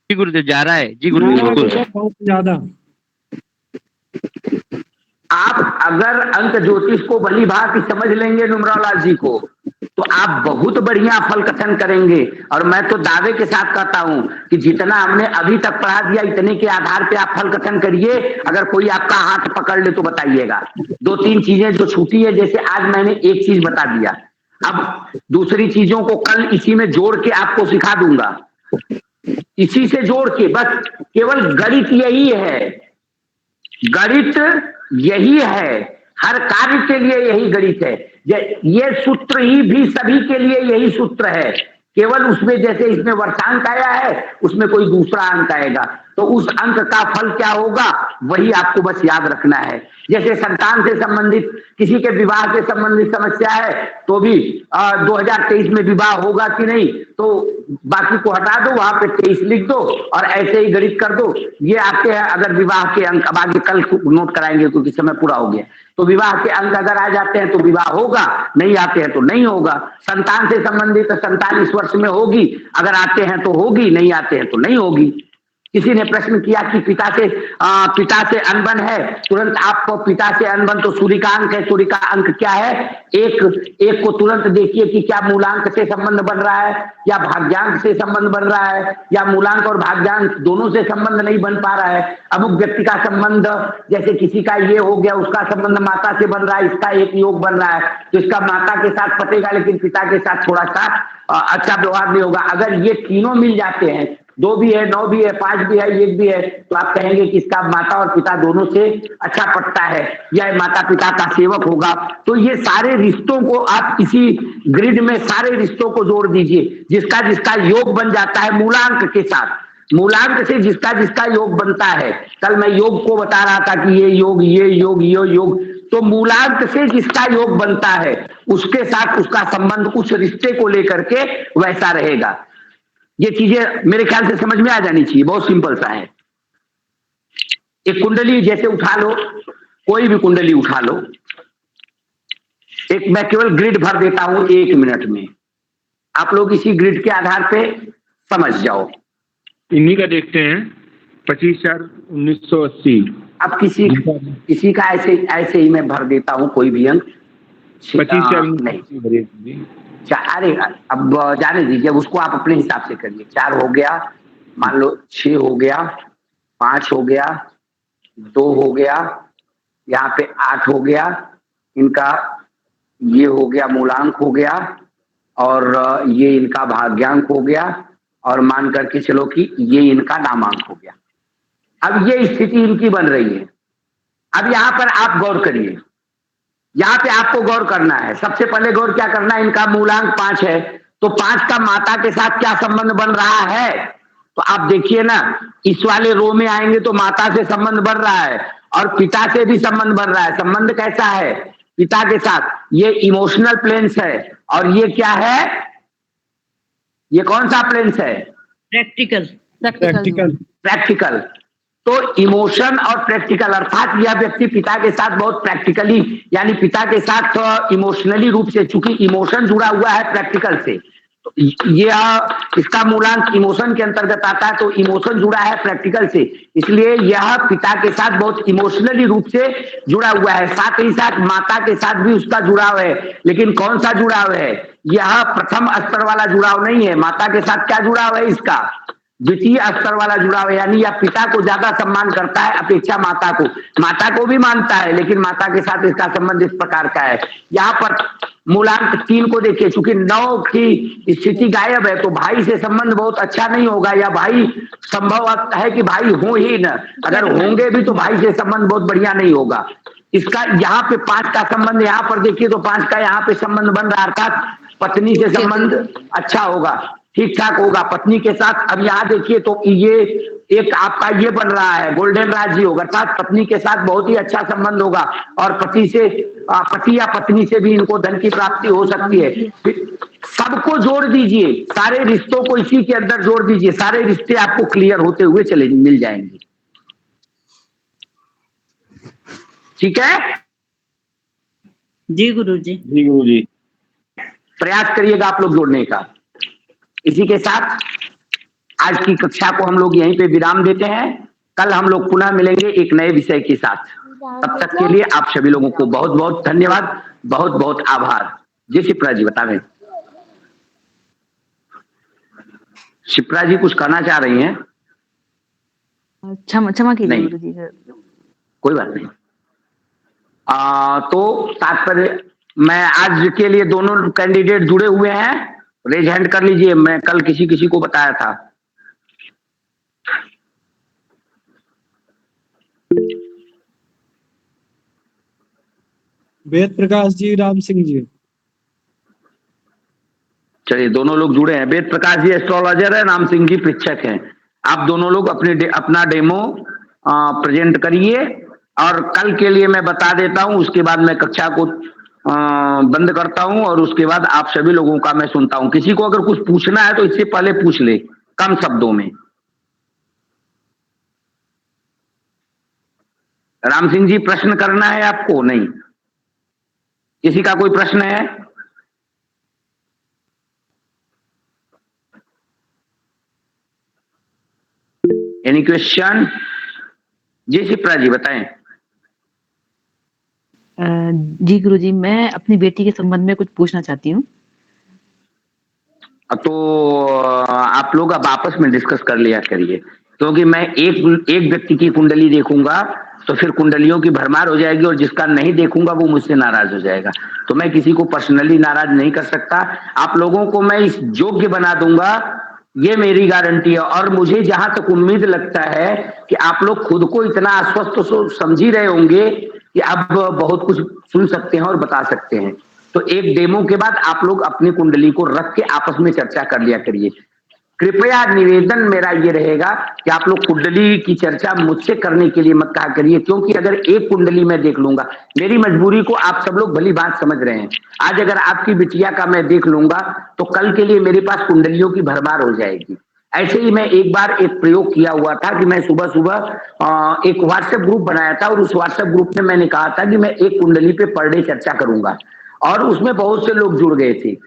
जी गुरुदेव, जा रहा है। जी गुरुदेव, बिल्कुल बहुत ज्यादा। आप अगर अंक ज्योतिष को भली भांति समझ लेंगे नुमरालाल जी को, तो आप बहुत बढ़िया फल कथन करेंगे। और मैं तो दावे के साथ कहता हूं कि जितना हमने अभी तक पढ़ा दिया, इतने के आधार पे आप फल कथन करिए। अगर कोई आपका हाथ पकड़ ले तो बताइएगा। 2-3 चीजें जो छूटी है, जैसे आज मैंने एक चीज बता दिया, अब दूसरी चीजों को कल इसी में जोड़ के आपको सिखा दूंगा। इसी से जोड़ के, बस केवल गणित यही है, गणित यही है, हर कार्य के लिए यही गणित है। ये सूत्र ही भी सभी के लिए यही सूत्र है, केवल उसमें जैसे इसमें वर्षांक आया है, उसमें कोई दूसरा अंक आएगा, तो उस अंक का फल क्या होगा वही आपको बस याद रखना है। जैसे संतान से संबंधित, किसी के विवाह से संबंधित समस्या है तो भी 2023 में विवाह होगा कि नहीं, तो बाकी को हटा दो, वहां पे 23 लिख दो और ऐसे ही गणित कर दो। ये आपके अगर विवाह के अंक, अब आगे कल नोट कराएंगे क्योंकि समय पूरा हो गया, तो विवाह के अंक अगर आ जाते हैं तो विवाह होगा, नहीं आते हैं तो नहीं होगा। संतान से संबंधित संतान इस वर्ष में होगी, अगर आते हैं तो होगी, नहीं आते हैं तो नहीं होगी। किसी ने प्रश्न किया कि पिता से अनबन है, तुरंत आपको पिता से अनबन, तो सूर्य का अंक है, सूर्य का अंक क्या है, एक को तुरंत देखिए कि क्या मूलांक से संबंध बन रहा है या भाग्यांक से संबंध बन रहा है, या मूलांक और भाग्यांक दोनों से संबंध नहीं बन पा रहा है। अमुक व्यक्ति का संबंध, जैसे किसी का ये हो गया, उसका संबंध माता से बन रहा है, इसका एक योग बन रहा है तो इसका माता के साथ पटेगा, लेकिन पिता के साथ थोड़ा सा अच्छा व्यवहार नहीं होगा। अगर ये तीनों मिल जाते हैं, 2 भी है, 9 भी है, 5 भी है, 1 भी है, तो आप कहेंगे कि इसका माता और पिता दोनों से अच्छा पटता है, या माता पिता का सेवक होगा। तो ये सारे रिश्तों को आप इसी ग्रिड में सारे रिश्तों को जोड़ दीजिए, जिसका जिसका योग बन जाता है मूलांक के साथ, मूलांक से जिसका जिसका योग बनता है। कल मैं योग को बता रहा था कि ये योग, ये योग, ये योग, तो मूलांक से जिसका योग बनता है उसके साथ उसका संबंध उस रिश्ते को लेकर के वैसा रहेगा। ये चीजें मेरे ख्याल से समझ में आ जानी चाहिए, बहुत सिंपल सा है। एक कुंडली जैसे उठा लो, कोई भी कुंडली उठा लो, एक मैं केवल ग्रिड भर देता हूं 1 मिनट में, आप लोग इसी ग्रिड के आधार पे समझ जाओ। इन्हीं का देखते हैं 25/4/1980। अब किसी का ऐसे ही मैं भर देता हूं कोई भी अंक, 25/4/1980। अरे अब जाने दीजिए, उसको आप अपने हिसाब से करिए। 4 हो गया, मान लो 6 हो गया, 5 हो गया, 2 हो गया, यहाँ पे 8 हो गया, इनका ये हो गया मूलांक हो गया, और ये इनका भाग्यांक हो गया, और मान करके चलो कि ये इनका नामांक हो गया। अब ये स्थिति इनकी बन रही है। अब यहाँ पर आप गौर करिए, यहाँ पे आपको गौर करना है। सबसे पहले गौर क्या करना है, इनका मूलांक 5 है, तो 5 का माता के साथ क्या संबंध बन रहा है, तो आप देखिए ना, इस वाले रो में आएंगे तो माता से संबंध बन रहा है और पिता से भी संबंध बन रहा है। संबंध कैसा है पिता के साथ, ये इमोशनल प्लेन्स है, और ये क्या है, ये कौन सा प्लेन्स है, प्रैक्टिकल। तो इमोशन और प्रैक्टिकल, अर्थात यह व्यक्ति पिता के साथ बहुत प्रैक्टिकली, यानी पिता के साथ इमोशनली रूप से, चूंकि इमोशन जुड़ा हुआ है प्रैक्टिकल से, इसका मूलांक इमोशन के अंतर्गत आता है, तो इमोशन जुड़ा है प्रैक्टिकल से, इसलिए यह पिता के साथ बहुत इमोशनली रूप से जुड़ा हुआ है। साथ ही साथ माता के साथ भी उसका जुड़ाव है, लेकिन कौन सा जुड़ाव है? यह प्रथम स्तर वाला जुड़ाव नहीं है। माता के साथ क्या जुड़ाव है इसका? द्वितीय स्तर वाला जुड़ाव है, यानी यह पिता को ज्यादा सम्मान करता है अपेक्षा माता को। माता को भी मानता है, लेकिन माता के साथ इसका संबंध इस प्रकार का है। यहाँ पर मूलांक 3 को देखिए, चूंकि 9 की स्थिति गायब है, तो भाई से संबंध बहुत अच्छा नहीं होगा, या भाई संभव है कि भाई हो ही न, अगर होंगे भी तो भाई से संबंध बहुत बढ़िया नहीं होगा। इसका यहाँ पे 5 का संबंध यहाँ पर देखिए, तो 5 का यहाँ पे संबंध बन रहा, अर्थात पत्नी से संबंध अच्छा होगा, ठीक ठाक होगा पत्नी के साथ। अब यहाँ देखिए तो ये एक आपका ये बन रहा है गोल्डन राज्य होगा, अर्थात पत्नी के साथ बहुत ही अच्छा संबंध होगा, और पति या पत्नी से भी इनको धन की प्राप्ति हो सकती है। सबको जोड़ दीजिए, सारे रिश्तों को इसी के अंदर जोड़ दीजिए, सारे रिश्ते आपको क्लियर होते हुए चले मिल जाएंगे। ठीक है जी गुरुजी। जी गुरुजी। प्रयास करिएगा आप लोग जोड़ने का। इसी के साथ आज की कक्षा को हम लोग यहीं पे विराम देते हैं। कल हम लोग पुनः मिलेंगे एक नए विषय के साथ। तब तक के लिए आप सभी लोगों को बहुत बहुत धन्यवाद, बहुत बहुत आभार। जी शिप्रा जी बतावें। शिप्रा जी कुछ कहना चाह रही हैं? क्षमा कीजिए गुरुजी। कोई बात नहीं। तो तात्पर्य मैं आज के लिए दोनों कैंडिडेट जुड़े हुए हैं, रेज हैंड कर लीजिए। मैं कल किसी को बताया था। वेद प्रकाश जी, राम सिंह जी। चलिए दोनों लोग जुड़े हैं। वेद प्रकाश जी एस्ट्रोलॉजर है, राम सिंह जी परीक्षक हैं। आप दोनों लोग अपना डेमो प्रेजेंट करिए, और कल के लिए मैं बता देता हूं, उसके बाद मैं कक्षा को बंद करता हूं, और उसके बाद आप सभी लोगों का मैं सुनता हूं। किसी को अगर कुछ पूछना है तो इससे पहले पूछ ले, कम शब्दों में। राम सिंह जी प्रश्न करना है आपको? नहीं, किसी का कोई प्रश्न है? Any question? जी शिप्रा जी बताएं। जी गुरुजी, मैं अपनी बेटी के संबंध में कुछ पूछना चाहती हूँ। तो आप लोग अब आपस में डिस्कस कर लिया करिए, क्योंकि मैं एक व्यक्ति की कुंडली देखूंगा तो फिर कुंडलियों की भरमार हो जाएगी, और जिसका नहीं देखूंगा वो मुझसे नाराज हो जाएगा। तो मैं किसी को पर्सनली नाराज नहीं कर सकता। आप लोगों को मैं इस योग्य बना दूंगा, ये मेरी गारंटी है। और मुझे जहां तक उम्मीद लगता है कि आप लोग खुद को इतना आश्वस्त समझ ही रहे होंगे कि अब बहुत कुछ सुन सकते हैं और बता सकते हैं। तो एक डेमो के बाद आप लोग अपनी कुंडली को रख के आपस में चर्चा कर लिया करिए। कृपया निवेदन मेरा ये रहेगा कि आप लोग कुंडली की चर्चा मुझसे करने के लिए मत कहा करिए, क्योंकि अगर एक कुंडली मैं देख लूंगा, मेरी मजबूरी को आप सब लोग भली बात समझ रहे हैं। आज अगर आपकी बिटिया का मैं देख लूंगा तो कल के लिए मेरे पास कुंडलियों की भरमार हो जाएगी। ऐसे ही मैं एक बार एक प्रयोग किया हुआ था कि मैं सुबह सुबह एक व्हाट्सएप ग्रुप बनाया था, और उस व्हाट्सएप ग्रुप में मैंने कहा था कि मैं एक कुंडली पे पर डे चर्चा करूंगा, और उसमें बहुत से लोग जुड़ गए थे।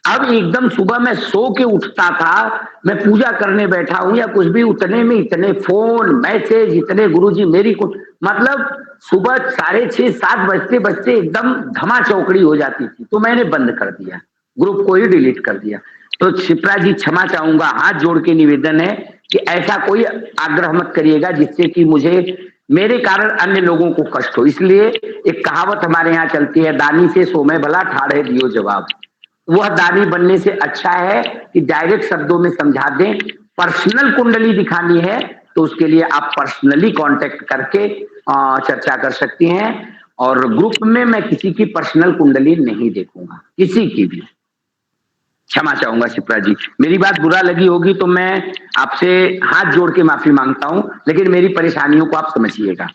अब एकदम सुबह मैं सो के उठता था, मैं पूजा करने बैठा हूं या कुछ भी, उतने में इतने फोन मैसेज, इतने गुरुजी मेरी मतलब सुबह 6:30 7 बजते एकदम धमा चौकड़ी हो जाती थी। तो मैंने बंद कर दिया, ग्रुप को ही डिलीट कर दिया। तो शिप्रा जी क्षमा चाहूंगा, हाथ जोड़ के निवेदन है कि ऐसा कोई आग्रह मत करिएगा जिससे कि मेरे कारण अन्य लोगों को कष्ट हो। इसलिए एक कहावत हमारे यहाँ चलती है, दानी से सोमे भला ठाढ़े दियो जवाब। वह दानी बनने से अच्छा है कि डायरेक्ट शब्दों में समझा दें। पर्सनल कुंडली दिखानी है तो उसके लिए आप पर्सनली कांटेक्ट करके चर्चा कर सकती हैं, और ग्रुप में मैं किसी की पर्सनल कुंडली नहीं देखूंगा, किसी की भी। क्षमा चाहूंगा शिप्रा जी, मेरी बात बुरा लगी होगी तो मैं आपसे हाथ जोड़ के माफी मांगता हूं, लेकिन मेरी परेशानियों को आप समझिएगा।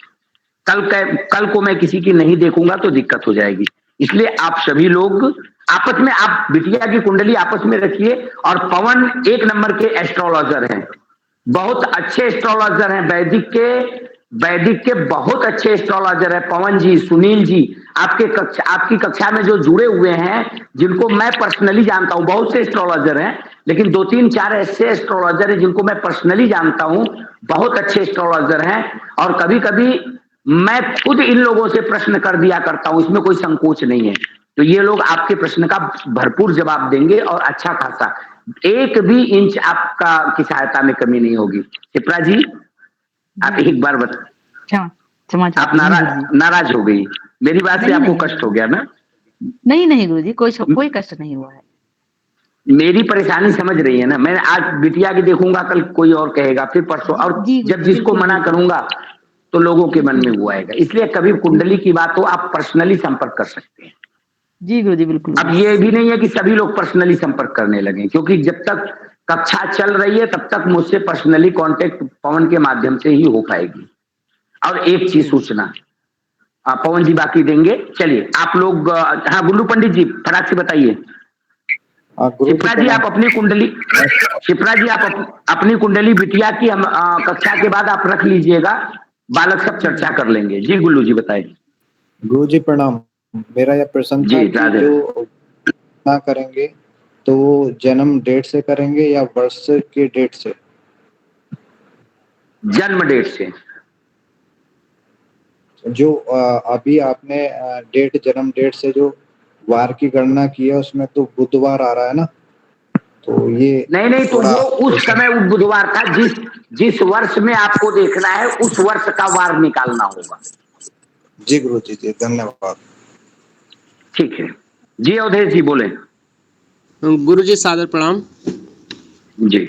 कल को मैं किसी की नहीं देखूंगा तो दिक्कत हो जाएगी। इसलिए आप सभी लोग आपस में, आप बिटिया की कुंडली आपस में रखिए। और पवन 1 नंबर के एस्ट्रोलॉजर हैं, बहुत अच्छे एस्ट्रोलॉजर हैं, वैदिक के बहुत अच्छे एस्ट्रोलॉजर है पवन जी, सुनील जी। आपकी कक्षा में जो जुड़े हुए हैं, जिनको मैं पर्सनली जानता हूं, बहुत से एस्ट्रोलॉजर हैं, लेकिन 2-3-4 ऐसे एस्ट्रोलॉजर हैं जिनको मैं पर्सनली जानता हूं, बहुत अच्छे एस्ट्रोलॉजर हैं, और कभी कभी मैं खुद इन लोगों से प्रश्न कर दिया करता हूं, इसमें कोई संकोच नहीं है। तो ये लोग आपके प्रश्न का भरपूर जवाब देंगे, और अच्छा खासा 1 भी इंच आपका की सहायता में कमी नहीं होगी। शिप्रा जी, आप एक बार आप नाराज हो गई, मेरी बात से आपको कष्ट हो गया ना? नहीं गुरुजी, कोई कष्ट नहीं हुआ है। मेरी परेशानी समझ रही है ना? मैं आज बिटिया की देखूंगा, कल कोई और कहेगा, फिर परसों, और जब जिसको मना करूंगा तो लोगों के मन में वो आएगा। इसलिए कभी कुंडली की बात हो, आप पर्सनली संपर्क कर सकते हैं। जी गुरुजी, बिल्कुल। अब ये भी नहीं है कि सभी लोग पर्सनली संपर्क करने लगे, क्योंकि जब तक कक्षा चल रही है तब तक मुझसे पर्सनली कांटेक्ट पवन के माध्यम से ही हो पाएगी। और एक चीज सूचना, पवन जी बाकी देंगे। चलिए आप लोग, हाँ गुल्लू पंडित जी फटाक से बताइए। शिप्रा जी आप अपनी कुंडली बिटिया की हम कक्षा के बाद आप रख लीजिएगा, बालक सब चर्चा कर लेंगे। जी गुल्लू जी बताइए। गुरु जी प्रणाम। मेरा यह प्रश्न था कि जो ना करेंगे तो जन्म डेट से करेंगे या वर्ष के डेट से? जन्म डेट से। जो अभी आपने जन्म डेट से जो वार की गणना की है, उसमें तो बुधवार आ रहा है ना, तो ये नहीं तो वो उस समय बुधवार था, जिस वर्ष में आपको देखना है उस वर्ष का वार निकालना होगा। जी गुरु जी, धन्यवाद। ठीक है जी। अवधेश जी बोले। गुरु जी सादर प्रणाम। जी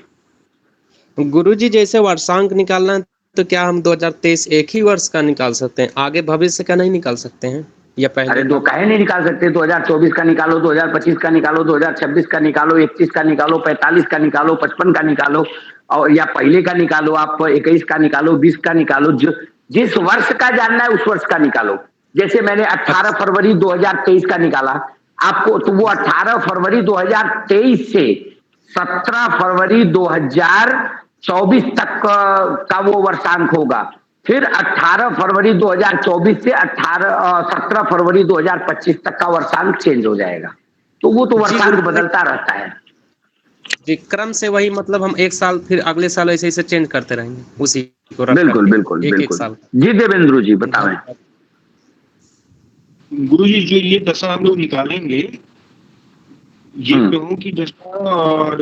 गुरु जी, जैसे वर्षांक निकालना है तो क्या हम 2023 एक ही वर्ष का निकाल सकते हैं, आगे भविष्य का नहीं निकाल सकते हैं या पहले? अरे काहे नहीं निकाल सकते? 2024 का निकालो, 2025 का निकालो, 2026 का निकालो, 21 का निकालो, 45 का निकालो, 55 का निकालो, और या पहले का निकालो, आप 21 का निकालो, 20 का निकालो, जिस वर्ष का जानना है उस वर्ष का निकालो। जैसे मैंने 18 फरवरी 2023 का निकाला आपको, तो वो 18 फरवरी 2023 से 17 फरवरी 2024 तक का वो वर्षांक होगा। फिर 18 फरवरी 2024 से 17 फरवरी 2025 तक का वर्षांक चेंज हो जाएगा। तो वो तो वर्षांक बदलता रहता है जी, क्रम से वही, मतलब हम एक साल फिर अगले साल ऐसे ऐसे चेंज करते रहेंगे उसी को रख बिल्कुल करके, बिल्कुल एक बिल्कुल। साल। जी देवेंद्र जी बताएं। गुरुजी जो ये दशा हम लोग निकालेंगे, ये ग्रहों की दशा और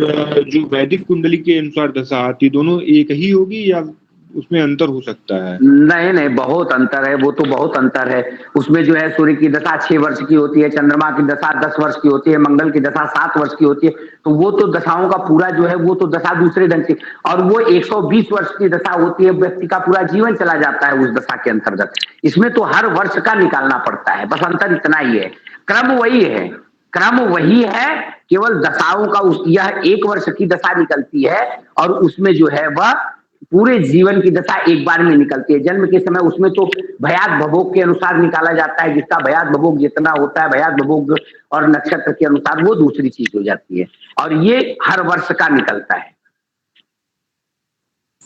जो वैदिक कुंडली के अनुसार दशा आती, दोनों एक ही होगी या उसमें अंतर हो सकता है? नहीं बहुत अंतर है, वो तो बहुत अंतर है। उसमें जो है सूर्य की दशा 6 वर्ष की होती है, चंद्रमा की दशा 10 वर्ष की होती है, मंगल की दशा 7 वर्ष की होती है। तो वो तो दशाओं का पूरा जो है वो तो दशा दूसरे ढंग से, और वो 120 वर्ष की दशा होती है, व्यक्ति का पूरा जीवन चला जाता है उस दशा के अंतर्गत। इसमें तो हर वर्ष का निकालना पड़ता है, बस अंतर इतना ही है। क्रम वही है, केवल दशाओं का यह 1 वर्ष की दशा निकलती है, और उसमें जो है वह पूरे जीवन की दशा एक बार में निकलती है। जन्म के समय उसमें तो भयात भभोग के अनुसार निकाला जाता है, जिसका भयात भभोग जितना होता है, भयात भभोग और नक्षत्र के अनुसार वो दूसरी चीज हो जाती है, और ये हर वर्ष का निकलता है।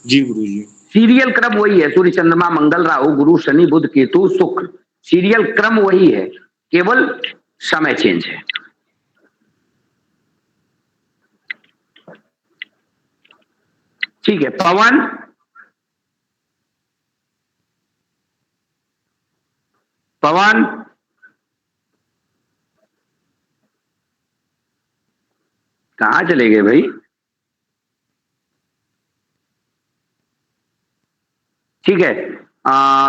जी गुरुजी। सीरियल क्रम वही है, सूर्य चंद्रमा मंगल राहु गुरु शनि बुध केतु शुक्र, सीरियल क्रम वही है, केवल समय चेंज है। ठीक है पवन। कहाँ चले गए भाई? ठीक है,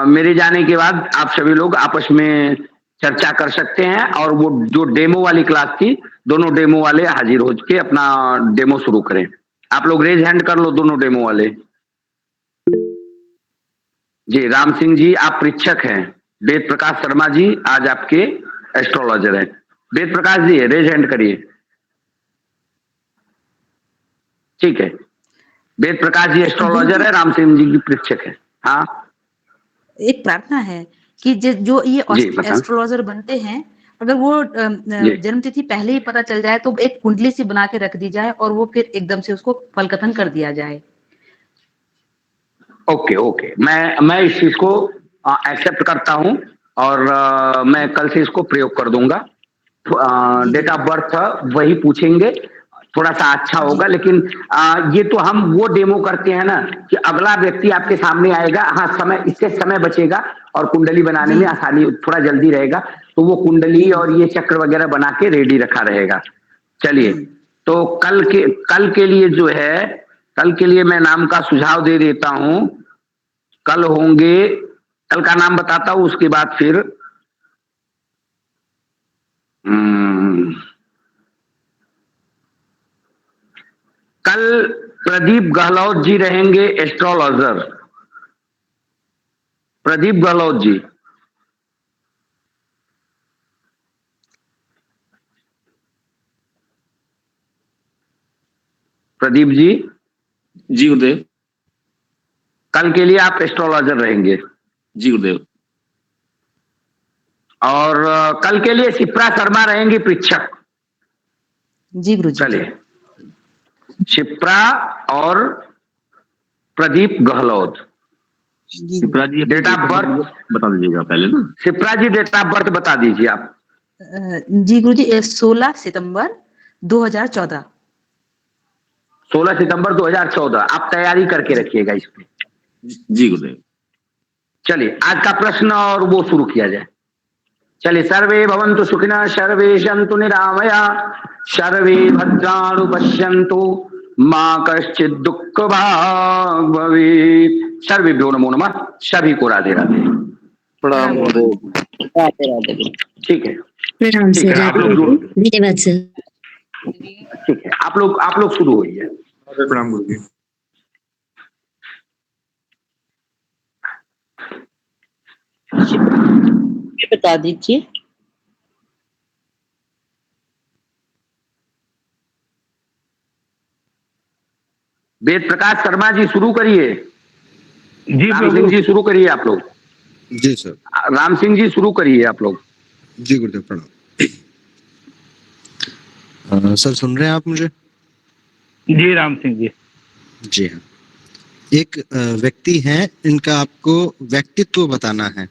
मेरे जाने के बाद आप सभी लोग आपस में चर्चा कर सकते हैं, और वो जो डेमो वाली क्लास थी, दोनों डेमो वाले हाजिर हो के अपना डेमो शुरू करें। आप लोग रेज हैंड कर लो, दोनों डेमो वाले। जी राम सिंह जी आप परीक्षक हैं, वेद प्रकाश शर्मा जी आज आपके एस्ट्रोलॉजर हैं। वेद प्रकाश जी रेज हैंड करिए। ठीक है, वेद प्रकाश जी एस्ट्रोलॉजर है, राम सिंह जी की परीक्षक है। हाँ एक प्रार्थना है कि जो ये एस्ट्रोलॉजर बनते हैं, अगर वो जन्म तिथि पहले ही पता चल जाए तो एक कुंडली सी बना के रख दी जाए, और वो फिर एकदम से उसको फलकथन कर दिया जाए। ओके मैं इस चीज को एक्सेप्ट करता हूं, और मैं कल से इसको प्रयोग कर दूंगा। डेट ऑफ बर्थ वही पूछेंगे, थोड़ा सा अच्छा होगा, लेकिन ये तो हम वो डेमो करते हैं ना कि अगला व्यक्ति आपके सामने आएगा, हाँ समय, इससे समय बचेगा और कुंडली बनाने में आसानी, थोड़ा जल्दी रहेगा, तो वो कुंडली और ये चक्र वगैरह बना के रेडी रखा रहेगा। चलिए, तो कल के लिए जो है, कल के लिए मैं नाम का सुझाव दे देता हूं। कल होंगे, कल का नाम बताता हूं, उसके बाद फिर कल प्रदीप गहलोत जी रहेंगे, एस्ट्रोलॉजर। प्रदीप गहलोत जी, प्रदीप जी। जी गुरुदेव। कल के लिए आप एस्ट्रोलॉजर रहेंगे। जी गुरुदेव। और कल के लिए शिप्रा शर्मा रहेंगी, परीक्षक। जी गुरुजी। चलिए, शिप्रा और प्रदीप गहलोत। शिप्रा जी डेट ऑफ बर्थ बता दीजिएगा पहले ना। शिप्रा जी डेट ऑफ बर्थ बता दीजिए आप। जी गुरुजी, 16 सितंबर 2014। 16 सितंबर 2014। आप तैयारी करके रखिएगा इस पे। जी गुरुदेव। चलिए, आज का प्रश्न और वो शुरू किया जाए। चलिए, सर्वे भवन्तु सुखिनः, सर्वे सन्तु निरामया, सर्वे भद्राणि पश्यन्तु, मां कश्चित् दुःख भाग् भवेत्। सर्वेभ्यो नमो नमः। सभी को राधे राधे। प्रणाम गुरुदेव। ठीक है, प्रणाम ठीक है, सर। आप लोग धन्यवाद सर। ठीक है, आप लोग शुरू होइए। प्रणाम गुरुजी। बता दीजिए। वेद प्रकाश शर्मा जी शुरू करिए। जी राम सिंह जी शुरू करिए आप लोग। जी सर। राम सिंह जी शुरू करिए आप लोग। जी गुरुदेव प्रणाम। सर सुन रहे हैं आप मुझे? जी राम सिंह जी। जी हाँ। एक व्यक्ति है, इनका आपको व्यक्तित्व बताना है,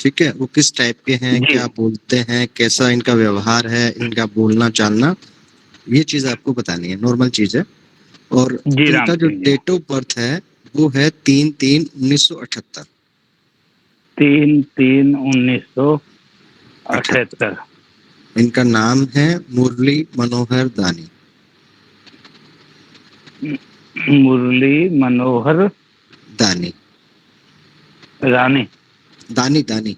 ठीक है? वो किस टाइप के हैं, क्या बोलते हैं, कैसा इनका व्यवहार है, इनका बोलना चालना, ये चीज आपको बतानी है, नॉर्मल चीज है। और इनका जो डेट ऑफ बर्थ है वो है 3/3/1978। 3/3/1978। इनका नाम है मुरली मनोहर दानी। मुरली मनोहर दानी। रानी दानी दानी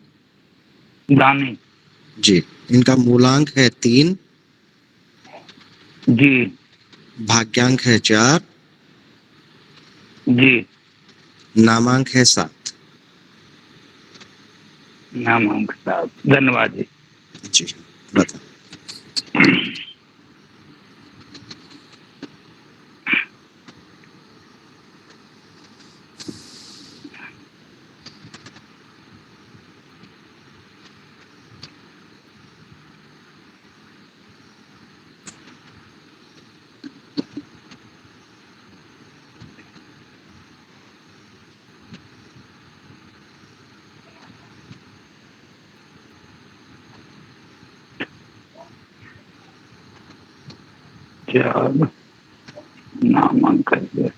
दानी। जी। इनका मूलांक है 3। जी। भाग्यांक है 4। जी। नामांक है 7। नामांक 7। धन्यवाद जी। जी बता। नामांक 7।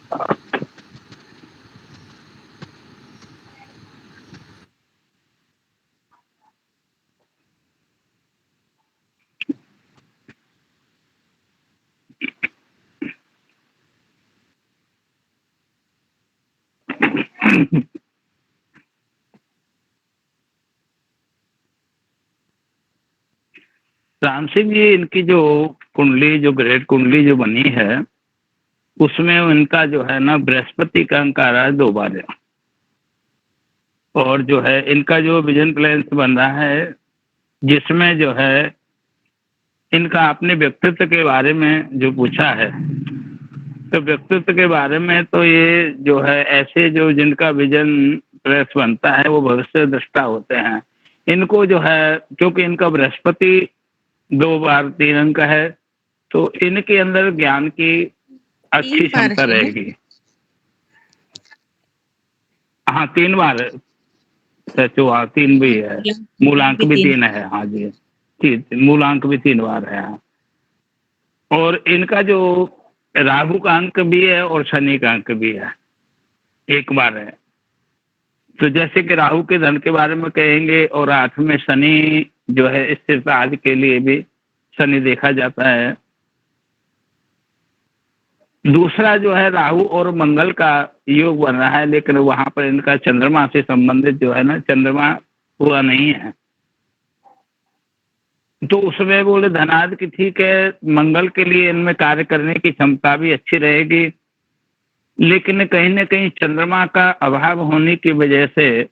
राम सिंह जी, इनकी जो कुंडली, जो ग्रेड कुंडली जो बनी है, उसमें इनका जो है ना बृहस्पति का अंक आ रहा है 2 बार। और जो है इनका जो विजन प्लेन्स बन रहा है, जिसमें जो है इनका अपने व्यक्तित्व के बारे में जो पूछा है, तो व्यक्तित्व के बारे में तो ये जो है ऐसे जो जिनका विजन प्लेस बनता है वो भविष्य दृष्टा होते हैं। इनको जो है, क्योंकि इनका बृहस्पति 2 बार 3 अंक है, तो इनके अंदर ज्ञान की अच्छी क्षमता रहेगी। हाँ 3 बार सचो हाँ 3 भी है, मूलांक भी 3 है। हाँ जी, मूलांक भी 3 बार है। और इनका जो राहु का अंक भी है और शनि का अंक भी है, 1 बार है। तो जैसे कि राहु के धन के बारे में कहेंगे और 8 में शनि जो है स्थिरता आदि के लिए भी शनि देखा जाता है। दूसरा जो है राहु और मंगल का योग बन रहा है, लेकिन वहां पर इनका चंद्रमा से संबंधित जो है ना, चंद्रमा पूरा नहीं है। तो उसमें बोले धनादि की ठीक है, मंगल के लिए इनमें कार्य करने की क्षमता भी अच्छी रहेगी, लेकिन कहीं ना कहीं चंद्रमा का अभाव होने की वजह से,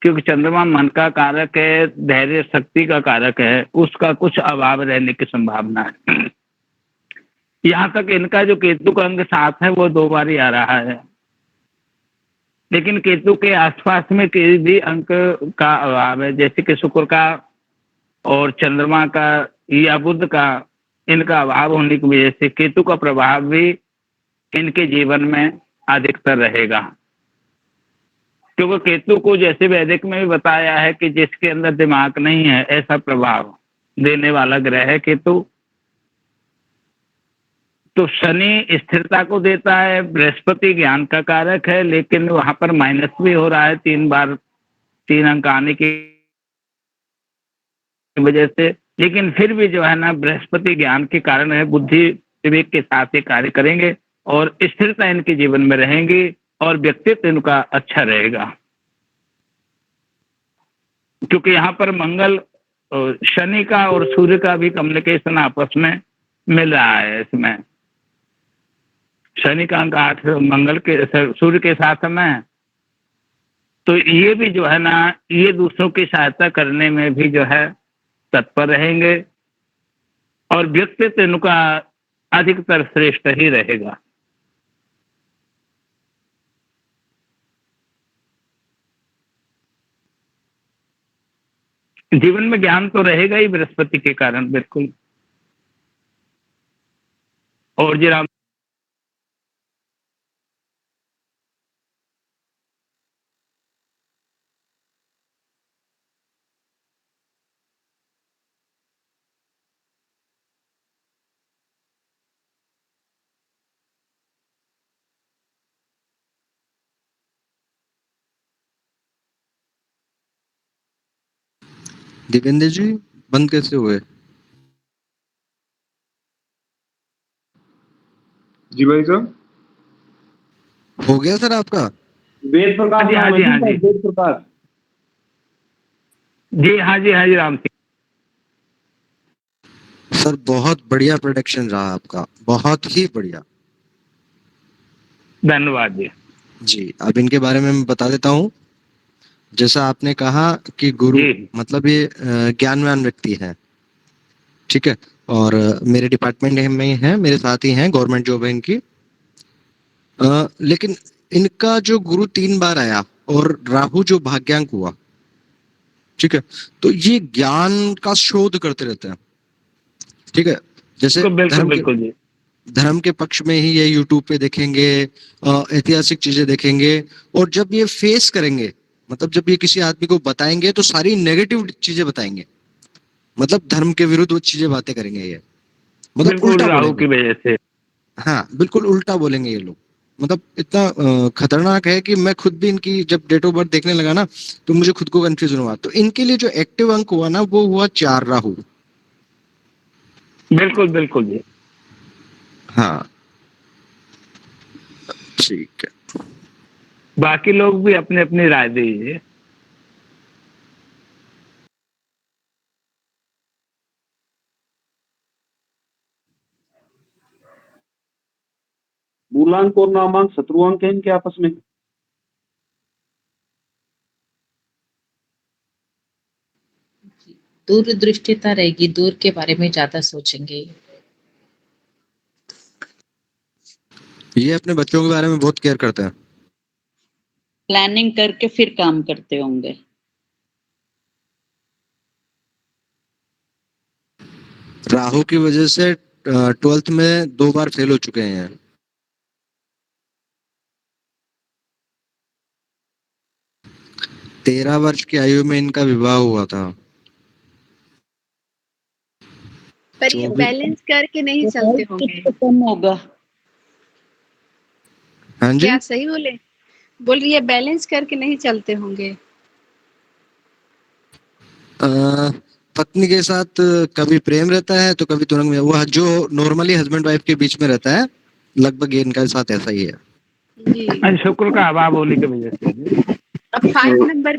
क्योंकि चंद्रमा मन का कारक है, धैर्य शक्ति का कारक है, उसका कुछ अभाव रहने की संभावना है। यहाँ तक इनका जो केतु का अंक 7 है वो 2 बार ही आ रहा है, लेकिन केतु के आसपास में किसी भी अंक का अभाव है, जैसे कि शुक्र का और चंद्रमा का या बुध का, इनका अभाव होने की वजह से केतु का प्रभाव भी इनके जीवन में अधिकतर रहेगा। क्योंकि केतु को जैसे वैदिक में भी बताया है कि जिसके अंदर दिमाग नहीं है, ऐसा प्रभाव देने वाला ग्रह है केतु। तो शनि स्थिरता को देता है, बृहस्पति ज्ञान का कारक है, लेकिन वहां पर माइनस भी हो रहा है 3 बार 3 अंक आने की वजह से। लेकिन फिर भी जो है ना, बृहस्पति ज्ञान के कारण है, बुद्धि विवेक के साथ ये कार्य करेंगे और स्थिरता इनके जीवन में रहेंगी और व्यक्तित्व इनका अच्छा रहेगा। क्योंकि यहाँ पर मंगल, शनि का और सूर्य का भी कम्युनिकेशन आपस में मिल रहा है। इसमें शनि का अंक 8 मंगल के सूर्य के साथ में, तो ये भी जो है ना, ये दूसरों की सहायता करने में भी जो है तत्पर रहेंगे और व्यक्तित्व इनका अधिकतर श्रेष्ठ ही रहेगा। जीवन में ज्ञान तो रहेगा ही बृहस्पति के कारण, बिल्कुल। और जी राम दिव्येंद्र जी बंद कैसे हुए? जी भाई साहब हो गया सर आपका? वेद प्रकाश जी, हाँ जी हाँ जी, वेद प्रकाश जी, हाँ जी हाँ जी, राम सिंह सर बहुत बढ़िया प्रोडक्शन रहा आपका, बहुत ही बढ़िया, धन्यवाद जी। जी अब इनके बारे में मैं बता देता हूँ। जैसा आपने कहा कि गुरु मतलब ये ज्ञानवान व्यक्ति है, ठीक है, और मेरे डिपार्टमेंट में ही है, मेरे साथ ही हैं, गवर्नमेंट जॉब है इनकी। लेकिन इनका जो गुरु 3 बार आया और राहु जो भाग्यांक हुआ, ठीक है, तो ये ज्ञान का शोध करते रहते हैं, ठीक है। जैसे धर्म के पक्ष में ही ये यूट्यूब पे देखेंगे, ऐतिहासिक चीजें देखेंगे, और जब ये फेस करेंगे, मतलब जब ये किसी आदमी को बताएंगे तो सारी नेगेटिव चीजें बताएंगे, मतलब धर्म के विरुद्ध वो चीजें बातें करेंगे ये, मतलब उल्टा राहु की वजह से। हाँ बिल्कुल उल्टा बोलेंगे ये लोग, मतलब इतना खतरनाक है कि मैं खुद भी इनकी जब डेट ऑफ बर्थ देखने लगा ना तो मुझे खुद को कंफ्यूजन हुआ। तो इनके लिए जो एक्टिव अंक हुआ ना वो हुआ 4 राहु। बिल्कुल बिल्कुल जी, हाँ ठीक है। बाकी लोग भी अपनी अपनी राय दीजिए। मूलांक और नामांक शत्रुअंक है इनके आपस में। दूरदृष्टिता रहेगी, दूर के बारे में ज्यादा सोचेंगे। ये अपने बच्चों के बारे में बहुत केयर करते हैं, प्लानिंग करके फिर काम करते होंगे। राहु की वजह से 12th में 2 बार फेल हो चुके हैं। 13 वर्ष की आयु में इनका विवाह हुआ था। पर ये बैलेंस करके नहीं चलते होंगे। कम होगा। हाँ जी, क्या सही बोले? बोल रही है बैलेंस करके नहीं चलते होंगे। पत्नी के साथ कभी प्रेम रहता है तो कभी तुरंत में, वो जो नॉर्मली हस्बैंड वाइफ के बीच में रहता है, लगभग इनका साथ ऐसा ही है। जी। शुक्र का हवा बोली की वजह से। अब 5 नंबर